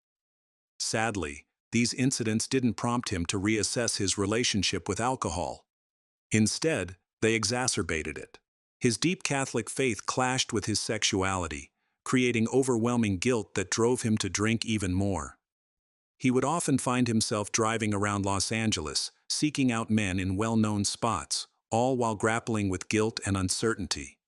Sadly, these incidents didn't prompt him to reassess his relationship with alcohol. Instead, they exacerbated it. His deep Catholic faith clashed with his sexuality, creating overwhelming guilt that drove him to drink even more. he would often find himself driving around Los Angeles, seeking out men in well-known spots, all while grappling with guilt and uncertainty.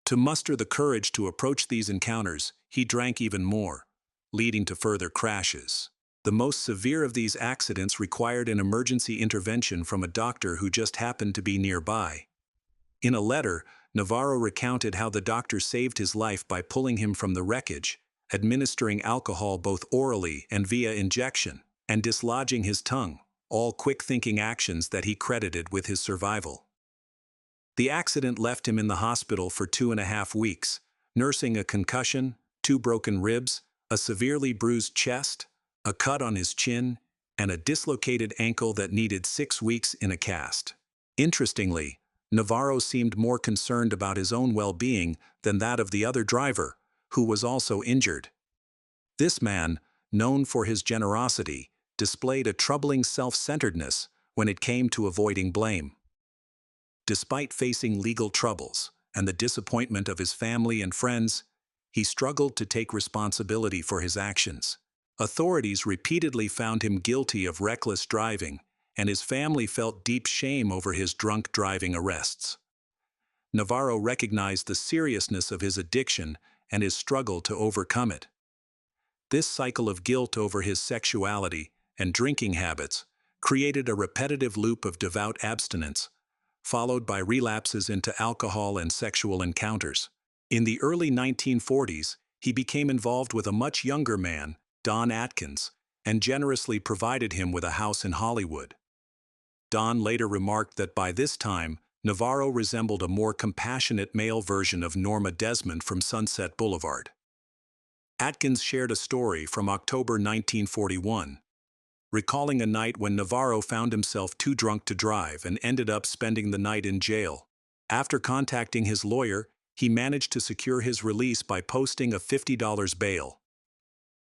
To muster the courage to approach these encounters, he drank even more, leading to further crashes. The most severe of these accidents required an emergency intervention from a doctor who just happened to be nearby. In a letter, Novarro recounted how the doctor saved his life by pulling him from the wreckage, administering alcohol both orally and via injection, and dislodging his tongue, all quick-thinking actions that he credited with his survival. The accident left him in the hospital for 2.5 weeks, nursing a concussion, 2 broken ribs, a severely bruised chest, a cut on his chin, and a dislocated ankle that needed 6 weeks in a cast. Interestingly, Novarro seemed more concerned about his own well-being than that of the other driver, who was also injured. This man, known for his generosity, displayed a troubling self-centeredness when it came to avoiding blame. Despite facing legal troubles and the disappointment of his family and friends, he struggled to take responsibility for his actions. Authorities repeatedly found him guilty of reckless driving, and his family felt deep shame over his drunk driving arrests. Novarro recognized the seriousness of his addiction and his struggle to overcome it. This cycle of guilt over his sexuality and drinking habits created a repetitive loop of devout abstinence, followed by relapses into alcohol and sexual encounters. In the early 1940s, he became involved with a much younger man, Don Atkins, and generously provided him with a house in Hollywood. Don later remarked that by this time, Novarro resembled a more compassionate male version of Norma Desmond from Sunset Boulevard. Atkins shared a story from October 1941, recalling a night when Novarro found himself too drunk to drive and ended up spending the night in jail. After contacting his lawyer, he managed to secure his release by posting a $50 bail.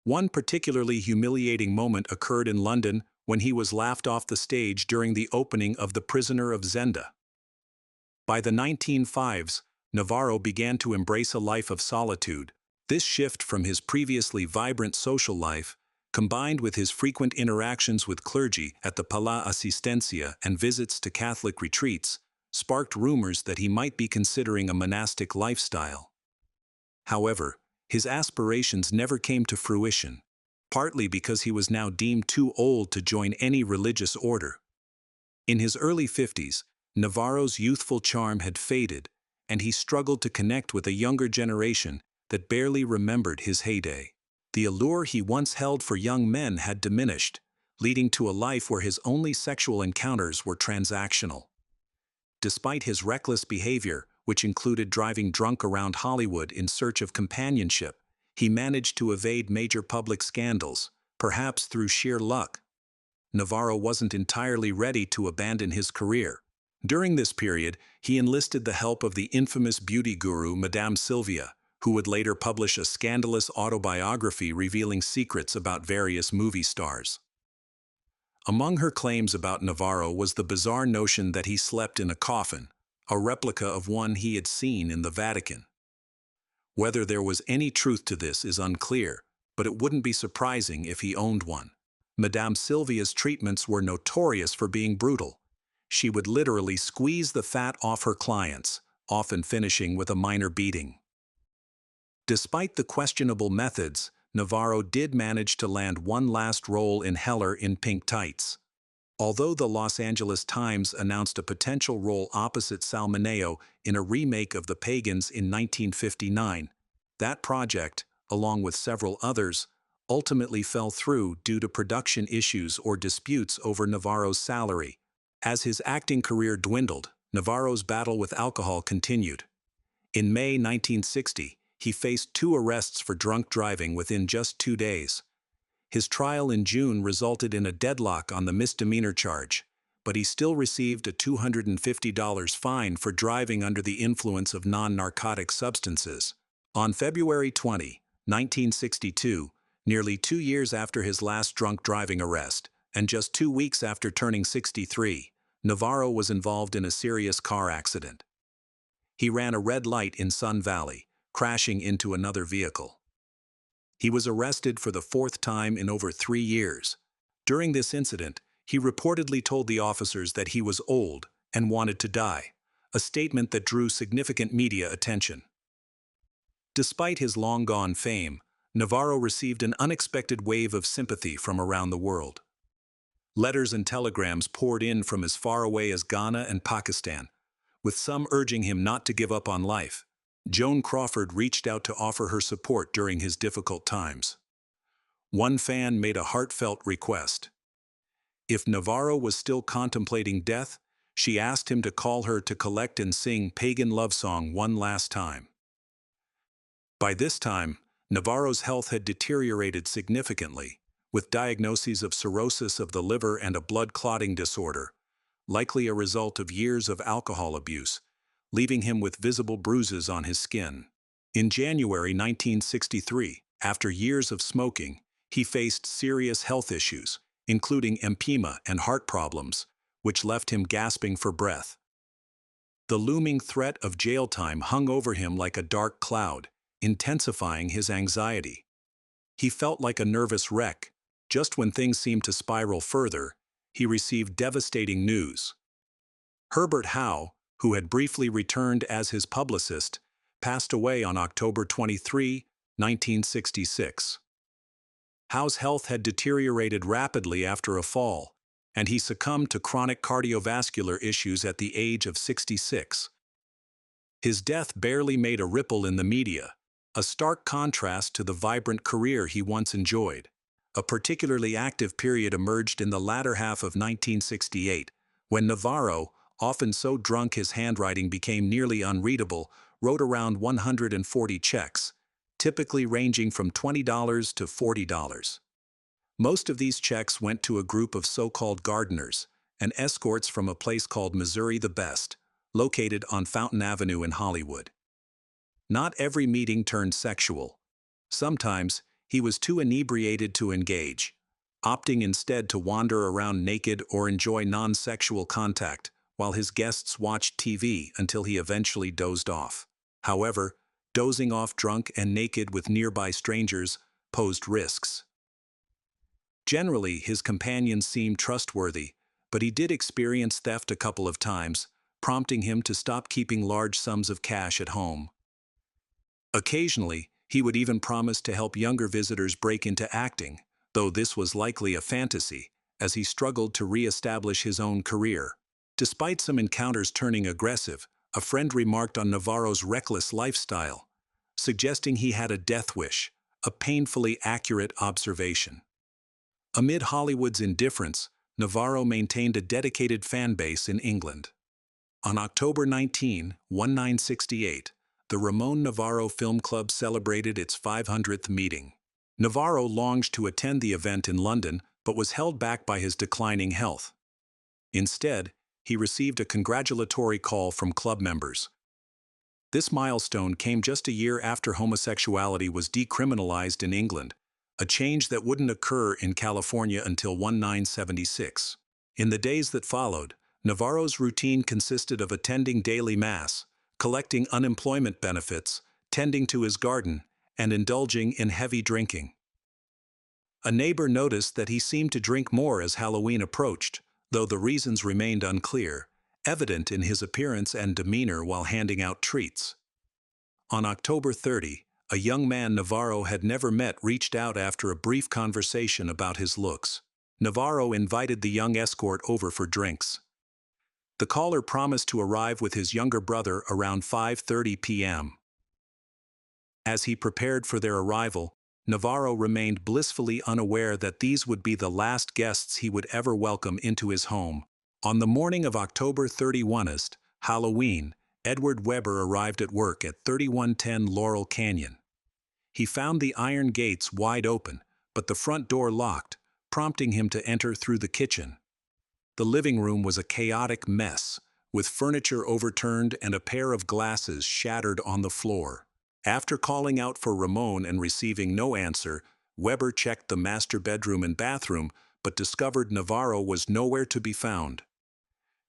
One particularly humiliating moment occurred in London when he was laughed off the stage during the opening of The Prisoner of Zenda. By the 1950s, Novarro began to embrace a life of solitude. This shift from his previously vibrant social life, combined with his frequent interactions with clergy at the Pala Assistencia and visits to Catholic retreats, sparked rumors that he might be considering a monastic lifestyle. However, his aspirations never came to fruition, partly because he was now deemed too old to join any religious order. In his early 50s, Novarro's youthful charm had faded, and he struggled to connect with a younger generation that barely remembered his heyday. The allure he once held for young men had diminished, leading to a life where his only sexual encounters were transactional. Despite his reckless behavior, which included driving drunk around Hollywood in search of companionship, he managed to evade major public scandals, perhaps through sheer luck. Novarro wasn't entirely ready to abandon his career. During this period, he enlisted the help of the infamous beauty guru Madame Sylvia, who would later publish a scandalous autobiography revealing secrets about various movie stars. Among her claims about Novarro was the bizarre notion that he slept in a coffin, a replica of one he had seen in the Vatican. Whether there was any truth to this is unclear, but it wouldn't be surprising if he owned one. Madame Sylvia's treatments were notorious for being brutal. She would literally squeeze the fat off her clients, often finishing with a minor beating. Despite the questionable methods, Novarro did manage to land one last role in Heller in Pink Tights. Although the Los Angeles Times announced a potential role opposite Salmoneo in a remake of The Pagans in 1959, that project, along with several others, ultimately fell through due to production issues or disputes over Novarro's salary. As his acting career dwindled, Novarro's battle with alcohol continued. In May 1960, he faced 2 arrests for drunk driving within just 2 days. His trial in June resulted in a deadlock on the misdemeanor charge, but he still received a $250 fine for driving under the influence of non-narcotic substances. On February 20, 1962, nearly 2 years after his last drunk driving arrest, and just 2 weeks after turning 63, Novarro was involved in a serious car accident. He ran a red light in Sun Valley, crashing into another vehicle. He was arrested for the fourth time in over 3 years. During this incident, he reportedly told the officers that he was old and wanted to die, a statement that drew significant media attention. Despite his long-gone fame, Novarro received an unexpected wave of sympathy from around the world. Letters and telegrams poured in from as far away as Ghana and Pakistan, with some urging him not to give up on life. Joan Crawford reached out to offer her support during his difficult times. One fan made a heartfelt request. If Novarro was still contemplating death, she asked him to call her to collect and sing Pagan Love Song one last time. By this time, Novarro's health had deteriorated significantly, with diagnoses of cirrhosis of the liver and a blood clotting disorder, likely a result of years of alcohol abuse, leaving him with visible bruises on his skin. In January 1963, after years of smoking, he faced serious health issues, including empyema and heart problems, which left him gasping for breath. The looming threat of jail time hung over him like a dark cloud, intensifying his anxiety. He felt like a nervous wreck. Just when things seemed to spiral further, he received devastating news. Herbert Howe, who had briefly returned as his publicist, passed away on October 23, 1966. Howe's health had deteriorated rapidly after a fall, and he succumbed to chronic cardiovascular issues at the age of 66. His death barely made a ripple in the media, a stark contrast to the vibrant career he once enjoyed. A particularly active period emerged in the latter half of 1968, when Novarro, often so drunk his handwriting became nearly unreadable, wrote around 140 checks, typically ranging from $20 to $40. Most of these checks went to a group of so-called gardeners and escorts from a place called Missouri the Best, located on Fountain Avenue in Hollywood. Not every meeting turned sexual. Sometimes, he was too inebriated to engage, opting instead to wander around naked or enjoy non-sexual contact, while his guests watched TV until he eventually dozed off. However, dozing off drunk and naked with nearby strangers posed risks. Generally, his companions seemed trustworthy, but he did experience theft a couple of times, prompting him to stop keeping large sums of cash at home. Occasionally, he would even promise to help younger visitors break into acting, though this was likely a fantasy, as he struggled to re-establish his own career. Despite some encounters turning aggressive, a friend remarked on Novarro's reckless lifestyle, suggesting he had a death wish, a painfully accurate observation. Amid Hollywood's indifference, Novarro maintained a dedicated fan base in England. On October 19, 1968, the Ramon Novarro Film Club celebrated its 500th meeting. Novarro longed to attend the event in London, but was held back by his declining health. Instead, he received a congratulatory call from club members. This milestone came just a year after homosexuality was decriminalized in England, a change that wouldn't occur in California until 1976. In the days that followed, Novarro's routine consisted of attending daily mass, collecting unemployment benefits, tending to his garden, and indulging in heavy drinking. A neighbor noticed that he seemed to drink more as Halloween approached, though the reasons remained unclear, evident in his appearance and demeanor while handing out treats. On October 30, a young man Novarro had never met reached out after a brief conversation about his looks. Novarro invited the young escort over for drinks. The caller promised to arrive with his younger brother around 5:30 p.m. As he prepared for their arrival, Novarro remained blissfully unaware that these would be the last guests he would ever welcome into his home. On the morning of October 31st, Halloween, Edward Weber arrived at work at 3110 Laurel Canyon. He found the iron gates wide open, but the front door locked, prompting him to enter through the kitchen. The living room was a chaotic mess, with furniture overturned and a pair of glasses shattered on the floor. After calling out for Ramon and receiving no answer, Weber checked the master bedroom and bathroom, but discovered Novarro was nowhere to be found.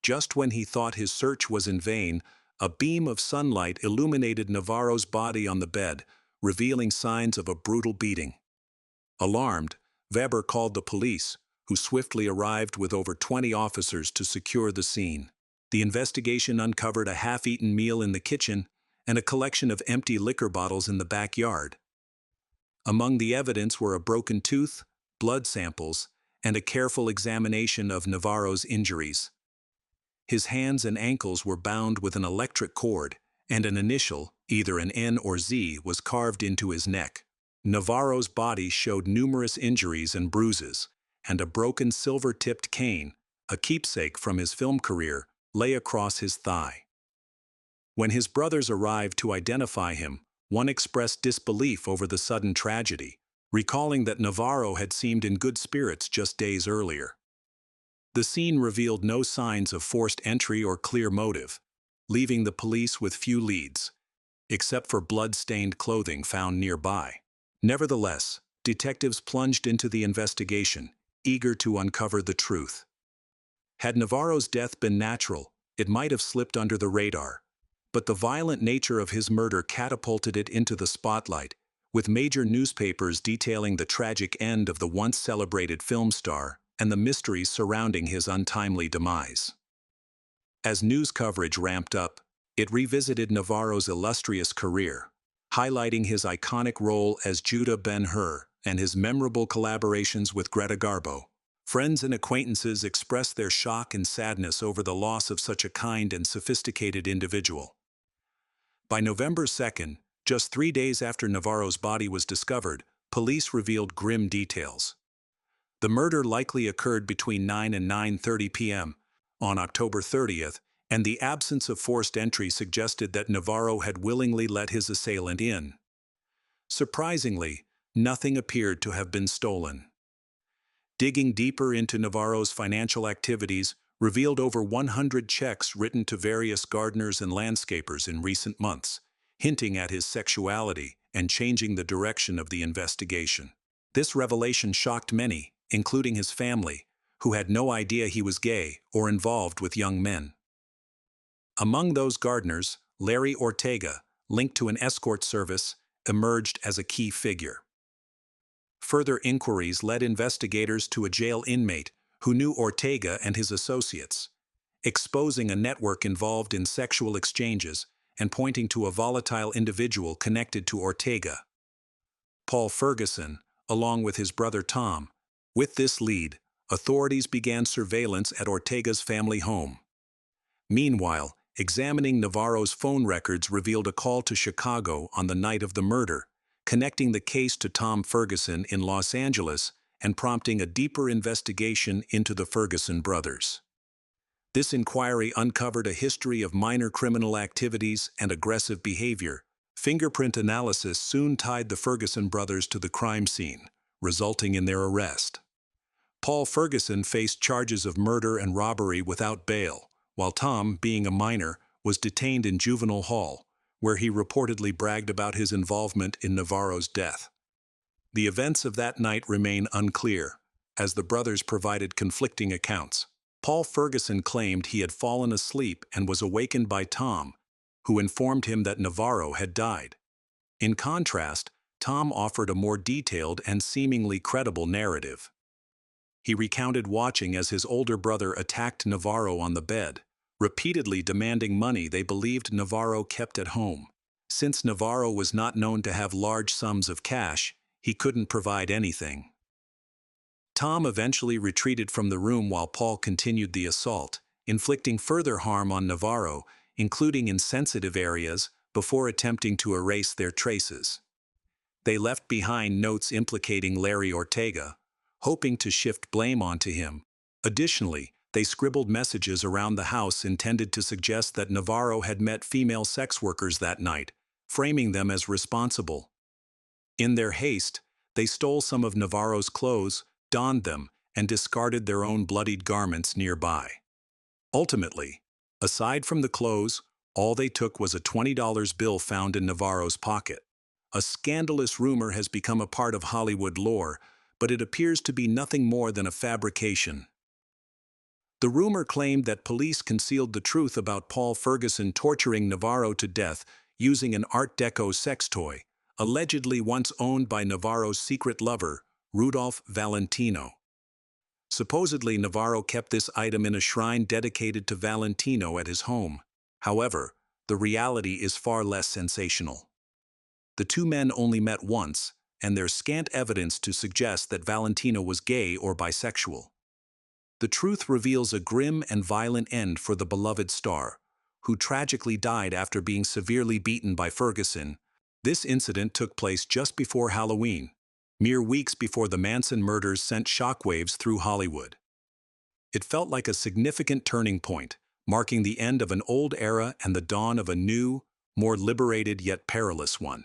Just when he thought his search was in vain, a beam of sunlight illuminated Novarro's body on the bed, revealing signs of a brutal beating. Alarmed, Weber called the police, who swiftly arrived with over 20 officers to secure the scene. The investigation uncovered a half-eaten meal in the kitchen and a collection of empty liquor bottles in the backyard. Among the evidence were a broken tooth, blood samples, and a careful examination of Novarro's injuries. His hands and ankles were bound with an electric cord, and an initial, either an N or Z, was carved into his neck. Novarro's body showed numerous injuries and bruises, and a broken silver-tipped cane, a keepsake from his film career, lay across his thigh. When his brothers arrived to identify him, one expressed disbelief over the sudden tragedy, recalling that Novarro had seemed in good spirits just days earlier. The scene revealed no signs of forced entry or clear motive, leaving the police with few leads, except for blood-stained clothing found nearby. Nevertheless, detectives plunged into the investigation, eager to uncover the truth. Had Novarro's death been natural, it might have slipped under the radar, but the violent nature of his murder catapulted it into the spotlight, with major newspapers detailing the tragic end of the once-celebrated film star and the mysteries surrounding his untimely demise. As news coverage ramped up, it revisited Novarro's illustrious career, highlighting his iconic role as Judah Ben-Hur and his memorable collaborations with Greta Garbo. Friends and acquaintances expressed their shock and sadness over the loss of such a kind and sophisticated individual. By November 2nd, just 3 days after Novarro's body was discovered, police revealed grim details. The murder likely occurred between 9 and 9:30 p.m. on October 30th, and the absence of forced entry suggested that Novarro had willingly let his assailant in. Surprisingly, nothing appeared to have been stolen. Digging deeper into Novarro's financial activities revealed over 100 checks written to various gardeners and landscapers in recent months, hinting at his sexuality and changing the direction of the investigation. This revelation shocked many, including his family, who had no idea he was gay or involved with young men. Among those gardeners, Larry Ortega, linked to an escort service, emerged as a key figure. Further inquiries led investigators to a jail inmate who knew Ortega and his associates, exposing a network involved in sexual exchanges and pointing to a volatile individual connected to Ortega, Paul Ferguson, along with his brother Tom. With this lead, authorities began surveillance at Ortega's family home. Meanwhile, examining Novarro's phone records revealed a call to Chicago on the night of the murder, connecting the case to Tom Ferguson in Los Angeles and prompting a deeper investigation into the Ferguson brothers. This inquiry uncovered a history of minor criminal activities and aggressive behavior. Fingerprint analysis soon tied the Ferguson brothers to the crime scene, resulting in their arrest. Paul Ferguson faced charges of murder and robbery without bail, while Tom, being a minor, was detained in juvenile hall, where he reportedly bragged about his involvement in Novarro's death. The events of that night remain unclear, as the brothers provided conflicting accounts. Paul Ferguson claimed he had fallen asleep and was awakened by Tom, who informed him that Novarro had died. In contrast, Tom offered a more detailed and seemingly credible narrative. He recounted watching as his older brother attacked Novarro on the bed, repeatedly demanding money they believed Novarro kept at home. Since Novarro was not known to have large sums of cash, he couldn't provide anything. Tom eventually retreated from the room while Paul continued the assault, inflicting further harm on Novarro, including in sensitive areas, before attempting to erase their traces. They left behind notes implicating Larry Ortega, hoping to shift blame onto him. Additionally, they scribbled messages around the house intended to suggest that Novarro had met female sex workers that night, framing them as responsible. In their haste, they stole some of Novarro's clothes, donned them, and discarded their own bloodied garments nearby. Ultimately, aside from the clothes, all they took was a $20 bill found in Novarro's pocket. A scandalous rumor has become a part of Hollywood lore, but it appears to be nothing more than a fabrication. The rumor claimed that police concealed the truth about Paul Ferguson torturing Novarro to death using an Art Deco sex toy, allegedly once owned by Novarro's secret lover, Rudolph Valentino. Supposedly, Novarro kept this item in a shrine dedicated to Valentino at his home. However, the reality is far less sensational. The two men only met once, and there's scant evidence to suggest that Valentino was gay or bisexual. The truth reveals a grim and violent end for the beloved star, who tragically died after being severely beaten by Ferguson. This incident took place just before Halloween, mere weeks before the Manson murders sent shockwaves through Hollywood. It felt like a significant turning point, marking the end of an old era and the dawn of a new, more liberated yet perilous one.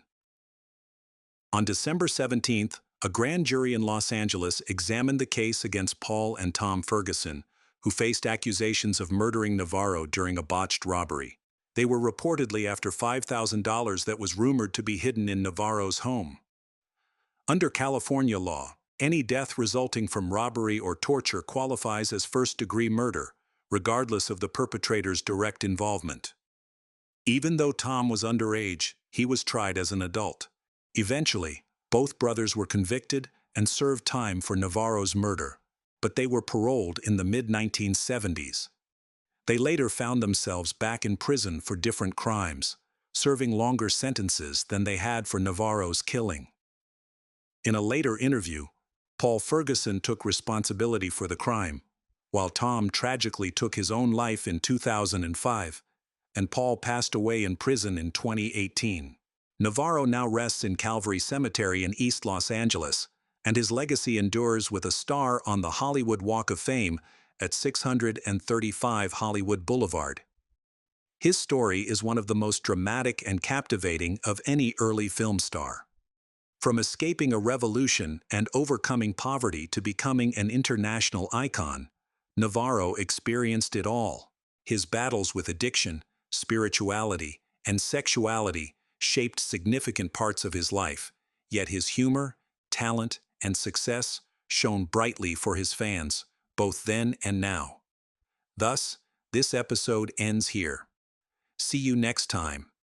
On December 17th, a grand jury in Los Angeles examined the case against Paul and Tom Ferguson, who faced accusations of murdering Novarro during a botched robbery. They were reportedly after $5,000 that was rumored to be hidden in Novarro's home. Under California law, any death resulting from robbery or torture qualifies as first-degree murder, regardless of the perpetrator's direct involvement. Even though Tom was underage, he was tried as an adult. Eventually, both brothers were convicted and served time for Novarro's murder, but they were paroled in the mid-1970s. They later found themselves back in prison for different crimes, serving longer sentences than they had for Novarro's killing. In a later interview, Paul Ferguson took responsibility for the crime, while Tom tragically took his own life in 2005, and Paul passed away in prison in 2018. Novarro now rests in Calvary Cemetery in East Los Angeles, and his legacy endures with a star on the Hollywood Walk of Fame at 635 Hollywood Boulevard. His story is one of the most dramatic and captivating of any early film star. From escaping a revolution and overcoming poverty to becoming an international icon, Novarro experienced it all. His battles with addiction, spirituality, and sexuality shaped significant parts of his life, yet his humor, talent, and success shone brightly for his fans, both then and now. Thus, this episode ends here. See you next time.